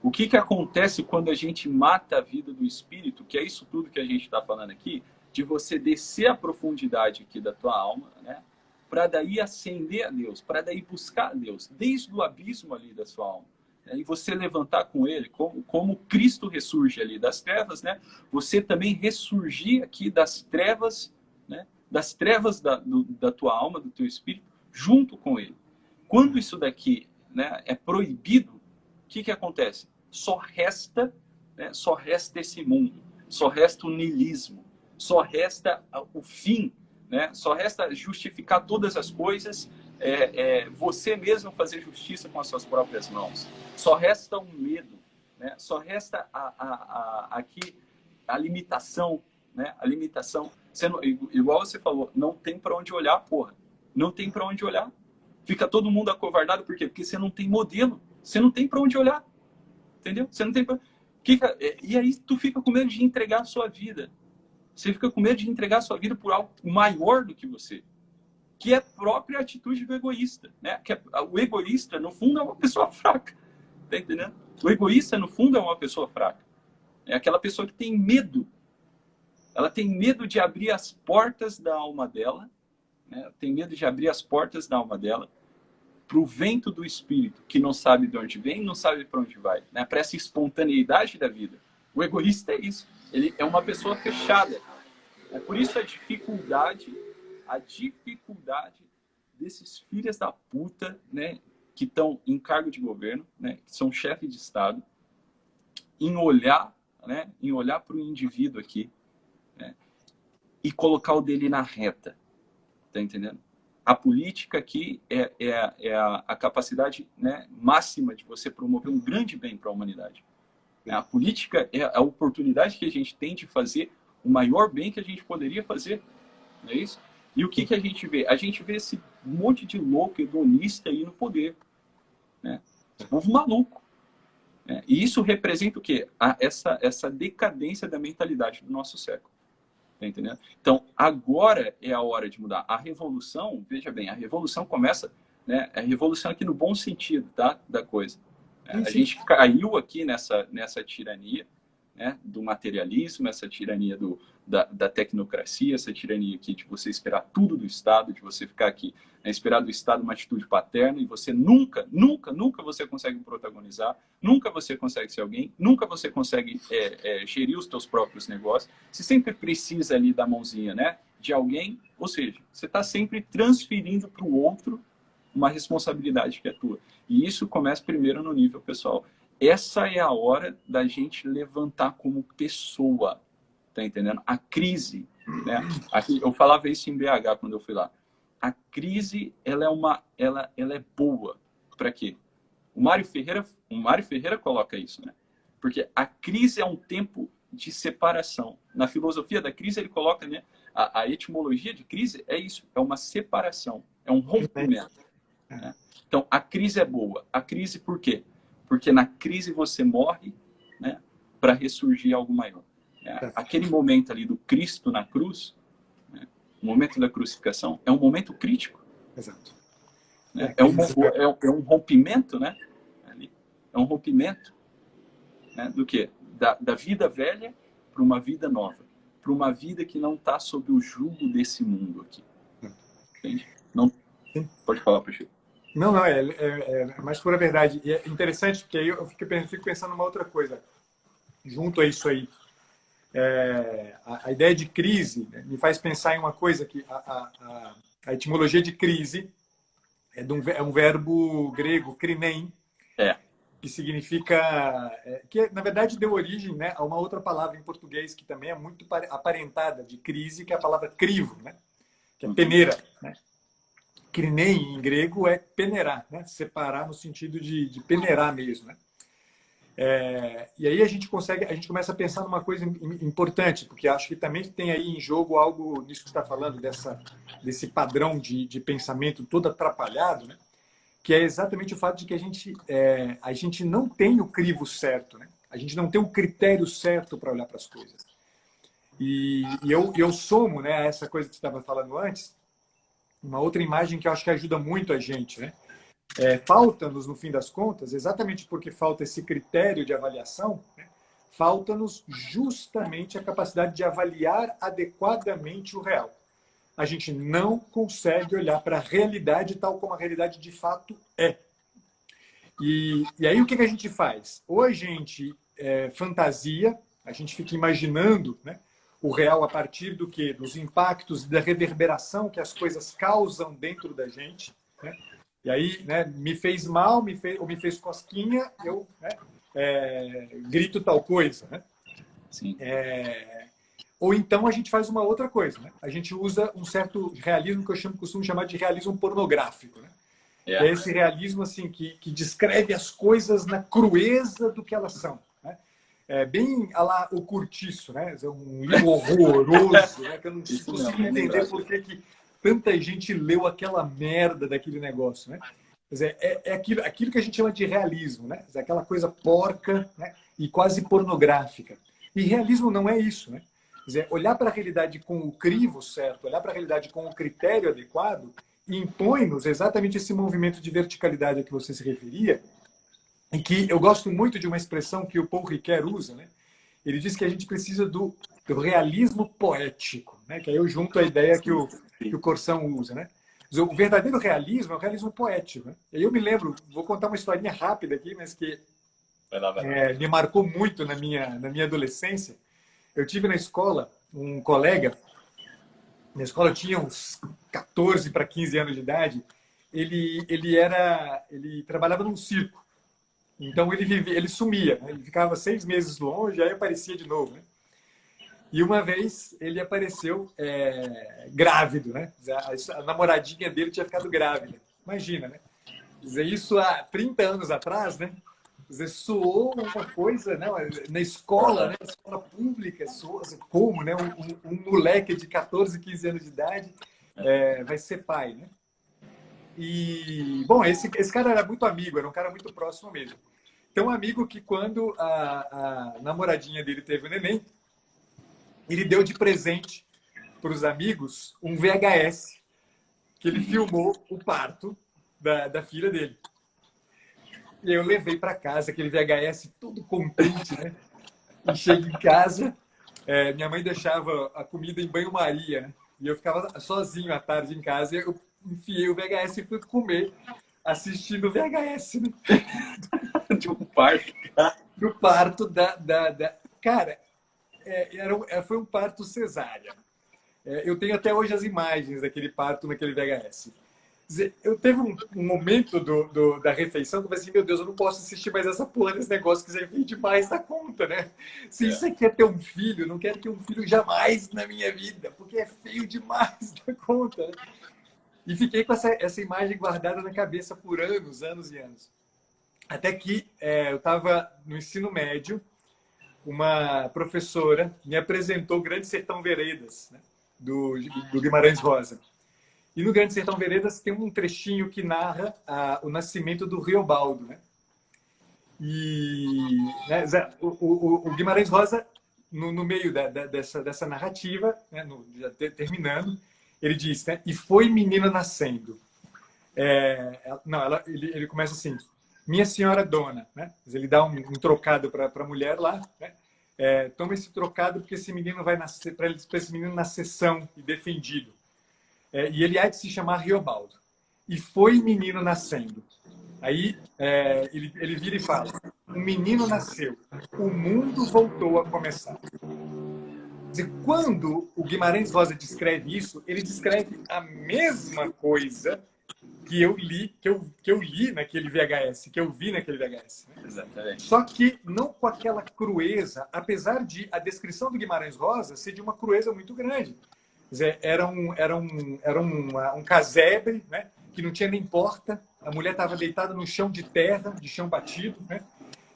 O que acontece quando a gente mata a vida do espírito, que é isso tudo que a gente está falando aqui, de você descer a profundidade aqui da tua alma, né? Para daí ascender a Deus, para daí buscar a Deus, desde o abismo ali da sua alma. Né? E você levantar com Ele, como Cristo ressurge ali das trevas, né? Você também ressurgir aqui das trevas, né? Das trevas da tua alma, do teu espírito, junto com Ele. Quando isso daqui, né, é proibido, o que acontece? Só resta esse mundo, só resta o niilismo, só resta o fim, né? Só resta justificar todas as coisas, você mesmo fazer justiça com as suas próprias mãos. Só resta o medo, né? Só resta aqui a limitação, né? A limitação. Igual você falou, não tem para onde olhar, porra. Não tem para onde olhar. Fica todo mundo acovardado, por quê? Porque você não tem modelo. Você não tem para onde olhar. Entendeu? Você não tem pra... E aí tu fica com medo de entregar a sua vida. Você fica com medo de entregar a sua vida por algo maior do que você. Que é a própria atitude do egoísta. Né? O egoísta, no fundo, é uma pessoa fraca. Tá entendendo? O egoísta, no fundo, é uma pessoa fraca. É aquela pessoa que tem medo. Ela tem medo de abrir as portas da alma dela. Né? Tem medo de abrir as portas da alma dela para o vento do espírito, que não sabe de onde vem, não sabe para onde vai, né? Para essa espontaneidade da vida. O egoísta é isso. Ele é uma pessoa fechada. É por isso a dificuldade desses filhos da puta, né, que estão em cargo de governo, né, que são chefes de Estado, em olhar para o indivíduo aqui, né, e colocar o dele na reta. Tá entendendo? A política aqui é a capacidade, né, máxima de você promover um grande bem para a humanidade. A política é a oportunidade que a gente tem de fazer o maior bem que a gente poderia fazer. Não é isso? E o que a gente vê? A gente vê esse monte de louco, hedonista aí no poder. Né? Esse povo maluco. Né? E isso representa o quê? Essa decadência da mentalidade do nosso século. Tá entendendo? Então, agora é a hora de mudar. A revolução, veja bem, a revolução começa, né? A revolução aqui no bom sentido, tá? Da coisa. A gente caiu aqui nessa tirania, né? Do materialismo, essa tirania da tecnocracia, essa tirania aqui de você esperar tudo do Estado, de você ficar aqui, né? Esperar do Estado uma atitude paterna e você nunca você consegue protagonizar, nunca você consegue ser alguém, nunca você consegue gerir os teus próprios negócios. Você sempre precisa ali da mãozinha, né? De alguém, ou seja, você está sempre transferindo para o outro uma responsabilidade que é tua. E isso começa primeiro no nível pessoal. essa é a hora da gente levantar como pessoa, tá entendendo? A crise, né? Aqui, eu falava isso em BH quando eu fui lá. A crise, ela é boa. Para quê? O Mário Ferreira coloca isso, né? Porque a crise é um tempo de separação. Na filosofia da crise, ele coloca, né? A etimologia de crise é isso, é uma separação, é um rompimento. Né? Então, a crise é boa. A crise por quê? Porque na crise você morre, né, para ressurgir algo maior. Aquele momento ali do Cristo na cruz, né, o momento da crucificação, é um momento crítico. Exato. Né? É um rompimento, né? É um rompimento, né, do quê? Da vida velha para uma vida nova. Para uma vida que não está sob o jugo desse mundo aqui. Entende? Não... Pode falar, Pacheco. Não, é mais pura verdade. E é interessante, porque aí eu fico pensando numa outra coisa. Junto a isso aí, a ideia de crise, né, me faz pensar em uma coisa que a etimologia de crise é um verbo grego, krinein, que significa... que, na verdade, deu origem, né, a uma outra palavra em português que também é muito aparentada de crise, que é a palavra crivo, né, que é peneira, né? Krinein, em grego, é peneirar, né? Separar no sentido de peneirar mesmo, né? E aí a gente começa a pensar numa coisa importante, porque acho que também tem aí em jogo algo nisso que você está falando, desse padrão de pensamento todo atrapalhado, né? Que é exatamente o fato de que a gente não tem o crivo certo, né? A gente não tem o critério certo para olhar para as coisas. E eu somo, né, a essa coisa que você estava falando antes, uma outra imagem que eu acho que ajuda muito a gente, né? Falta-nos, no fim das contas, exatamente porque falta esse critério de avaliação, né? Falta-nos justamente a capacidade de avaliar adequadamente o real. A gente não consegue olhar para a realidade tal como a realidade de fato é. E aí o que a gente faz? Ou a gente fantasia, a gente fica imaginando, né, o real a partir do quê? Dos impactos, da reverberação que as coisas causam dentro da gente, né? E aí, né, me fez mal, ou me fez cosquinha, eu, né, grito tal coisa, né? Sim. Ou então a gente faz uma outra coisa, né? A gente usa um certo realismo que eu costumo chamar de realismo pornográfico, né? Que é esse realismo assim que descreve as coisas na crueza do que elas são, né? Bem a lá o Curtiço, né? É um livro horroroso, né? Que eu não consigo entender por que tanta gente leu aquela merda daquele negócio, né? Quer dizer, aquilo que a gente chama de realismo, né? Aquela coisa porca, né, e quase pornográfica. E realismo não é isso, né? Quer dizer, olhar para a realidade com o crivo certo, olhar para a realidade com o critério adequado, impõe-nos exatamente esse movimento de verticalidade a que você se referia, e que eu gosto muito de uma expressão que o Paul Ricoeur usa, né? Ele diz que a gente precisa do realismo poético, né? Que aí eu junto a ideia que o Corsão usa, né? O verdadeiro realismo é o realismo poético, né? E eu me lembro, vou contar uma historinha rápida aqui, mas que me marcou muito na minha adolescência. Eu tive na escola um colega, na escola eu tinha uns 14 para 15 anos de idade, ele trabalhava num circo. Então ele sumia, né? Ele ficava 6 meses longe, aí aparecia de novo, né? E uma vez ele apareceu grávido, né? A namoradinha dele tinha ficado grávida. Imagina, né? Isso há 30 anos atrás, né? Soou uma coisa, né? Na escola, né? Escola pública, soou como, né? Um moleque de 14, 15 anos de idade vai ser pai, né? E, bom, esse cara era muito amigo, era um cara muito próximo mesmo. Tão amigo que quando a namoradinha dele teve o neném, ele deu de presente para os amigos um VHS que ele filmou o parto da filha dele. E eu levei para casa aquele VHS todo contente, né? E chego em casa, minha mãe deixava a comida em banho-maria, né? E eu ficava sozinho à tarde em casa e eu enfiei o VHS e fui comer assistindo o VHS, né? De um parto. Do parto Cara, foi um parto cesárea. Eu tenho até hoje as imagens daquele parto naquele VHS. Eu teve um momento da refeição que eu falei assim, meu Deus, eu não posso assistir mais essa porra desse negócio que isso é feio demais da conta, né? Se isso aqui é ter um filho, eu não quero ter um filho jamais na minha vida, porque é feio demais da conta. Né? E fiquei com essa imagem guardada na cabeça por anos, anos e anos. Até que eu estava no ensino médio, uma professora me apresentou o Grande Sertão Veredas, né? do Guimarães Rosa. E no Grande Sertão Veredas tem um trechinho que narra o nascimento do Riobaldo, né? E né, o Guimarães Rosa, no meio dessa narrativa, né, já terminando, ele diz, né, e foi menina nascendo. Ele começa assim, minha senhora dona, né? Ele dá um trocado para a mulher lá, né? Toma esse trocado porque esse menino vai nascer, para esse menino nascer são e defendido. E ele há de se chamar Riobaldo. E foi menino nascendo. Aí ele vira e fala, um menino nasceu, o mundo voltou a começar. Quer dizer, quando o Guimarães Rosa descreve isso, ele descreve a mesma coisa que eu li naquele VHS, que eu vi naquele VHS. Né? Exatamente. Só que não com aquela crueza, apesar de a descrição do Guimarães Rosa ser de uma crueza muito grande. Quer dizer, era um casebre, né? Que não tinha nem porta, a mulher estava deitada no chão de terra, de chão batido. Né?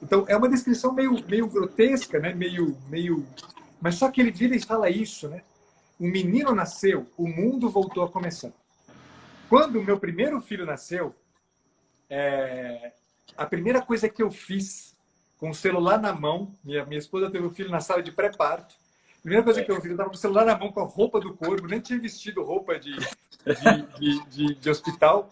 Então, é uma descrição meio grotesca, né? meio... Mas só que ele vira e fala isso, né? Um menino nasceu, o mundo voltou a começar. Quando o meu primeiro filho nasceu, a primeira coisa que eu fiz, com o celular na mão, minha esposa teve um filho na sala de pré-parto, a primeira coisa que eu fiz, eu estava com o celular na mão, com a roupa do corpo, nem tinha vestido roupa de hospital.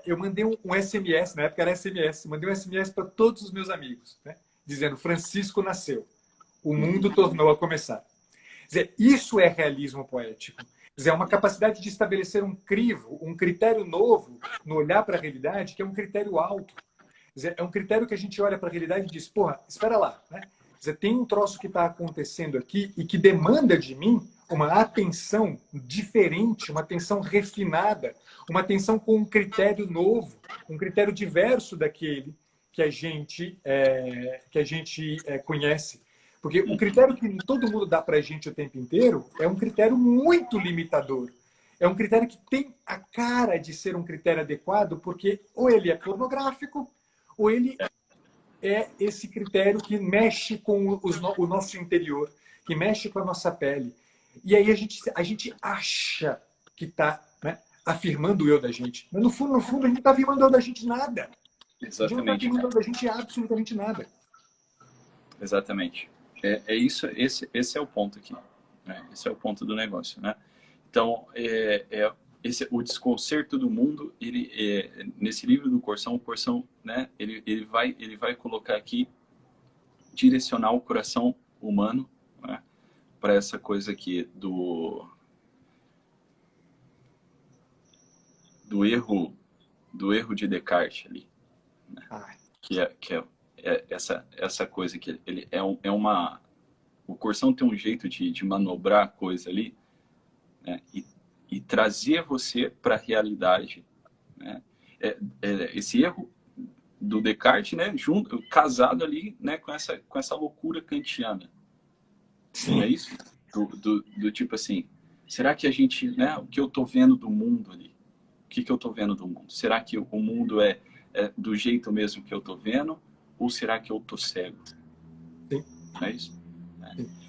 Eu mandei um SMS, na época era SMS, mandei um SMS para todos os meus amigos, né, dizendo, Francisco nasceu, o mundo tornou a começar. Quer dizer, isso é realismo poético. Quer dizer, é uma capacidade de estabelecer um crivo, um critério novo no olhar para a realidade, que é um critério alto. Quer dizer, é um critério que a gente olha para a realidade e diz, porra, espera lá, né? Quer dizer, tem um troço que está acontecendo aqui e que demanda de mim uma atenção diferente, uma atenção refinada, uma atenção com um critério novo, um critério diverso daquele que a gente conhece. Porque o critério que todo mundo dá para a gente o tempo inteiro é um critério muito limitador. É um critério que tem a cara de ser um critério adequado, porque ou ele é pornográfico, ou ele é esse critério que mexe com o nosso interior, que mexe com a nossa pele. E aí a gente acha que está, né, afirmando o eu da gente. Mas no fundo, a gente não está afirmando o eu da gente nada. Exatamente. A gente não está afirmando o eu da gente absolutamente nada. Exatamente. É isso, esse é o ponto aqui. Né? Esse é o ponto do negócio. Né? Então, o desconcerto do mundo, nesse livro do Corsão, o Corsão, né, ele vai colocar aqui, direcionar o coração humano, né, para essa coisa aqui do erro de Descartes ali, né? que é essa coisa que ele o Corsão tem um jeito de manobrar a coisa ali, né, e trazer você para a realidade, né? Esse erro do Descartes, né, casado ali, né, com essa loucura kantiana. Sim. É isso? Do tipo assim, será que a gente, né, o que eu tô vendo do mundo ali? O que eu tô vendo do mundo? Será que o mundo é do jeito mesmo que eu tô vendo? Ou será que eu tô cego? Sim. É isso?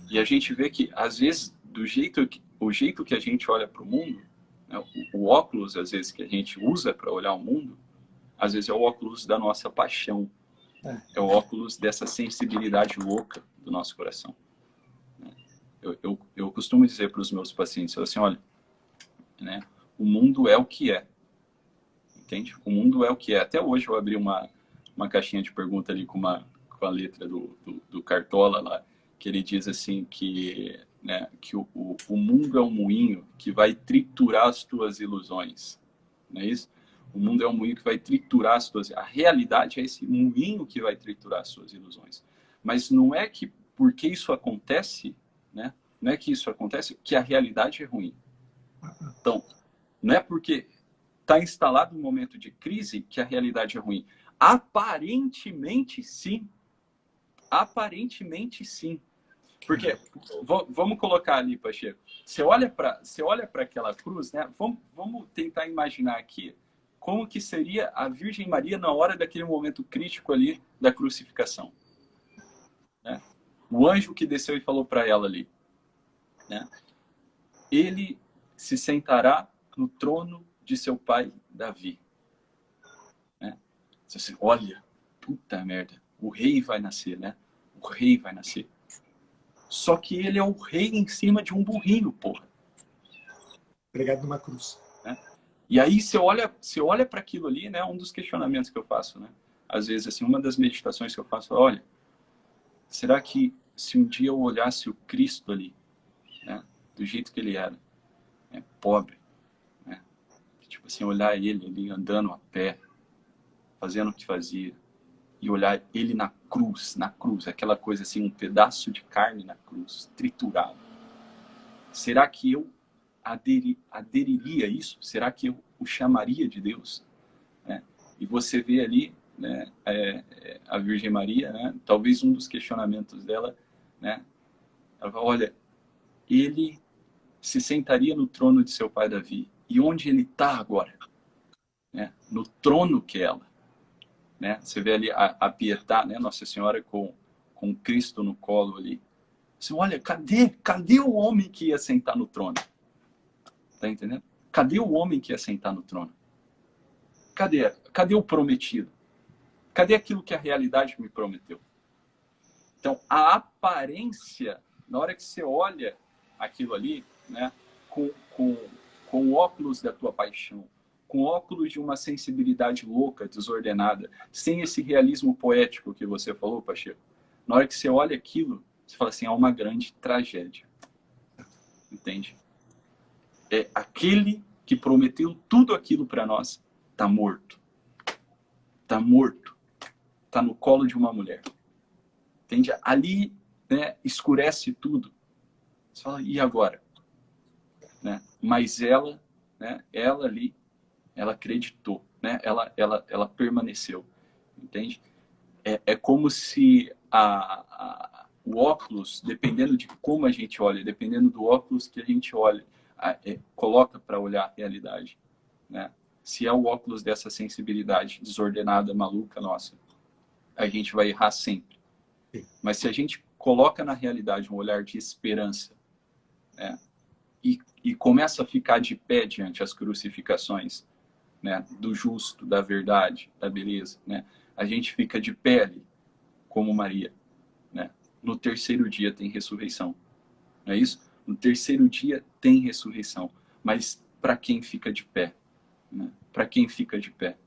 E a gente vê que, às vezes, o jeito que a gente olha para o mundo, né, o óculos, às vezes, que a gente usa para olhar o mundo, às vezes é o óculos da nossa paixão. É o óculos dessa sensibilidade louca do nosso coração. Eu costumo dizer para os meus pacientes assim, olha, né, o mundo é o que é. Entende? O mundo é o que é. Até hoje eu abri uma caixinha de pergunta ali com a letra do Cartola lá, que ele diz assim que, né, que o mundo é um moinho que vai triturar as tuas ilusões. Não é isso? O mundo é um moinho que vai triturar as tuas... A realidade é esse moinho que vai triturar as suas ilusões. Mas não é que porque isso acontece, né? Não é que isso acontece que a realidade é ruim. Então, não é porque está instalado um momento de crise que a realidade é ruim? Aparentemente, sim. Aparentemente, sim. Porque, vamos colocar ali, Pacheco, você olha para aquela cruz, né? Vamos tentar imaginar aqui como que seria a Virgem Maria na hora daquele momento crítico ali da crucificação. Né? O anjo que desceu e falou para ela ali, né? Ele se sentará no trono de seu pai Davi. Né? Você olha, puta merda, o rei vai nascer, né? O rei vai nascer. Só que ele é o rei em cima de um burrinho, porra. Pregado numa cruz. Né? E aí você olha para aquilo ali, né? Um dos questionamentos que eu faço, né? Às vezes, assim, uma das meditações que eu faço, olha, será que se um dia eu olhasse o Cristo ali, né? Do jeito que ele era, né? Pobre, né? Tipo assim, olhar ele ali andando a pé, fazendo o que fazia, e olhar ele na cruz, aquela coisa assim, um pedaço de carne na cruz, triturado. Será que eu aderiria a isso? Será que eu o chamaria de Deus? Né? E você vê ali, né, a Virgem Maria, né, talvez um dos questionamentos dela, né, ela fala, olha, ele se sentaria no trono de seu pai Davi. E onde ele está agora? Né? No trono que ela. Né? Você vê ali a Pietà, né? Nossa Senhora com Cristo no colo ali. Você olha, cadê o homem que ia sentar no trono? Tá entendendo? Cadê o homem que ia sentar no trono? Cadê o prometido? Cadê aquilo que a realidade me prometeu? Então, a aparência, na hora que você olha aquilo ali, né, com o óculos da tua paixão, com óculos de uma sensibilidade louca, desordenada, sem esse realismo poético que você falou, Pacheco, na hora que você olha aquilo, você fala assim, há uma grande tragédia. Entende? É aquele que prometeu tudo aquilo para nós, está morto. Está morto. Está no colo de uma mulher. Entende? Ali, né, escurece tudo. Você fala, e agora? Né? Mas ela, né, ela ali, ela acreditou, né? Ela permaneceu, entende? É como se o óculos, dependendo de como a gente olha, dependendo do óculos que a gente olha, coloca para olhar a realidade, né? Se é o óculos dessa sensibilidade desordenada, maluca nossa, a gente vai errar sempre. Mas se a gente coloca na realidade um olhar de esperança, né? E começa a ficar de pé diante as crucificações, né, do justo, da verdade, da beleza, né? A gente fica de pé ali, como Maria, né? No terceiro dia tem ressurreição, não é isso? No terceiro dia tem ressurreição, mas para quem fica de pé, né? Para quem fica de pé,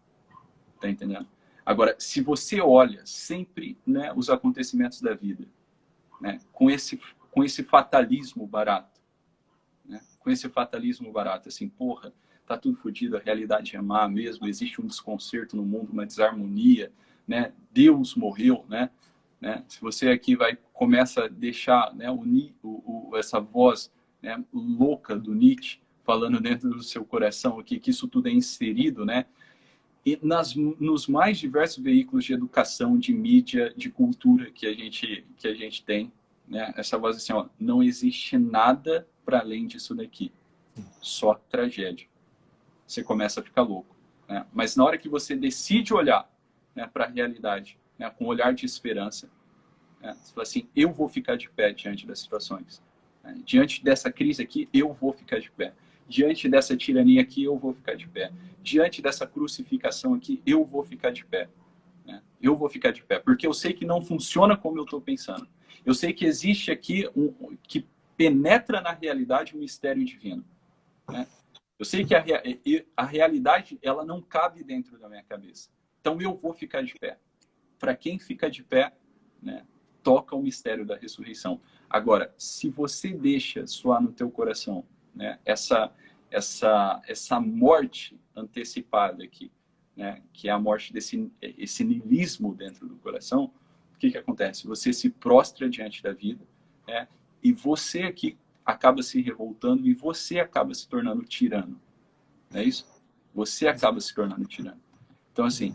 tá entendendo? Agora, se você olha sempre, né, os acontecimentos da vida, né, com esse fatalismo barato, né, com esse fatalismo barato, assim, porra, tá tudo fodido, a realidade é má mesmo, existe um desconcerto no mundo, uma desarmonia, né? Deus morreu, né? Se você aqui começa a deixar, né, essa voz, né, louca do Nietzsche falando dentro do seu coração aqui, que isso tudo é inserido, né? E nos mais diversos veículos de educação, de mídia, de cultura que a gente tem, né? Essa voz assim, ó, não existe nada para além disso daqui, só tragédia. Você começa a ficar louco, né? Mas na hora que você decide olhar, né, para a realidade, né, com um olhar de esperança, né, você fala assim, eu vou ficar de pé diante das situações. Né? Diante dessa crise aqui, eu vou ficar de pé. Diante dessa tirania aqui, eu vou ficar de pé. Diante dessa crucificação aqui, eu vou ficar de pé. Né? Eu vou ficar de pé, porque eu sei que não funciona como eu estou pensando. Eu sei que existe aqui que penetra na realidade um mistério divino. Né? Eu sei que a realidade, ela não cabe dentro da minha cabeça. Então eu vou ficar de pé. Para quem fica de pé, né, toca o mistério da ressurreição. Agora, se você deixa soar no teu coração, né, essa morte antecipada aqui, né, que é a morte esse niilismo dentro do coração, o que acontece? Você se prostra diante da vida, né, e você aqui acaba se revoltando e você acaba se tornando tirano. Não é isso? você acaba se tornando tirano. Então, assim,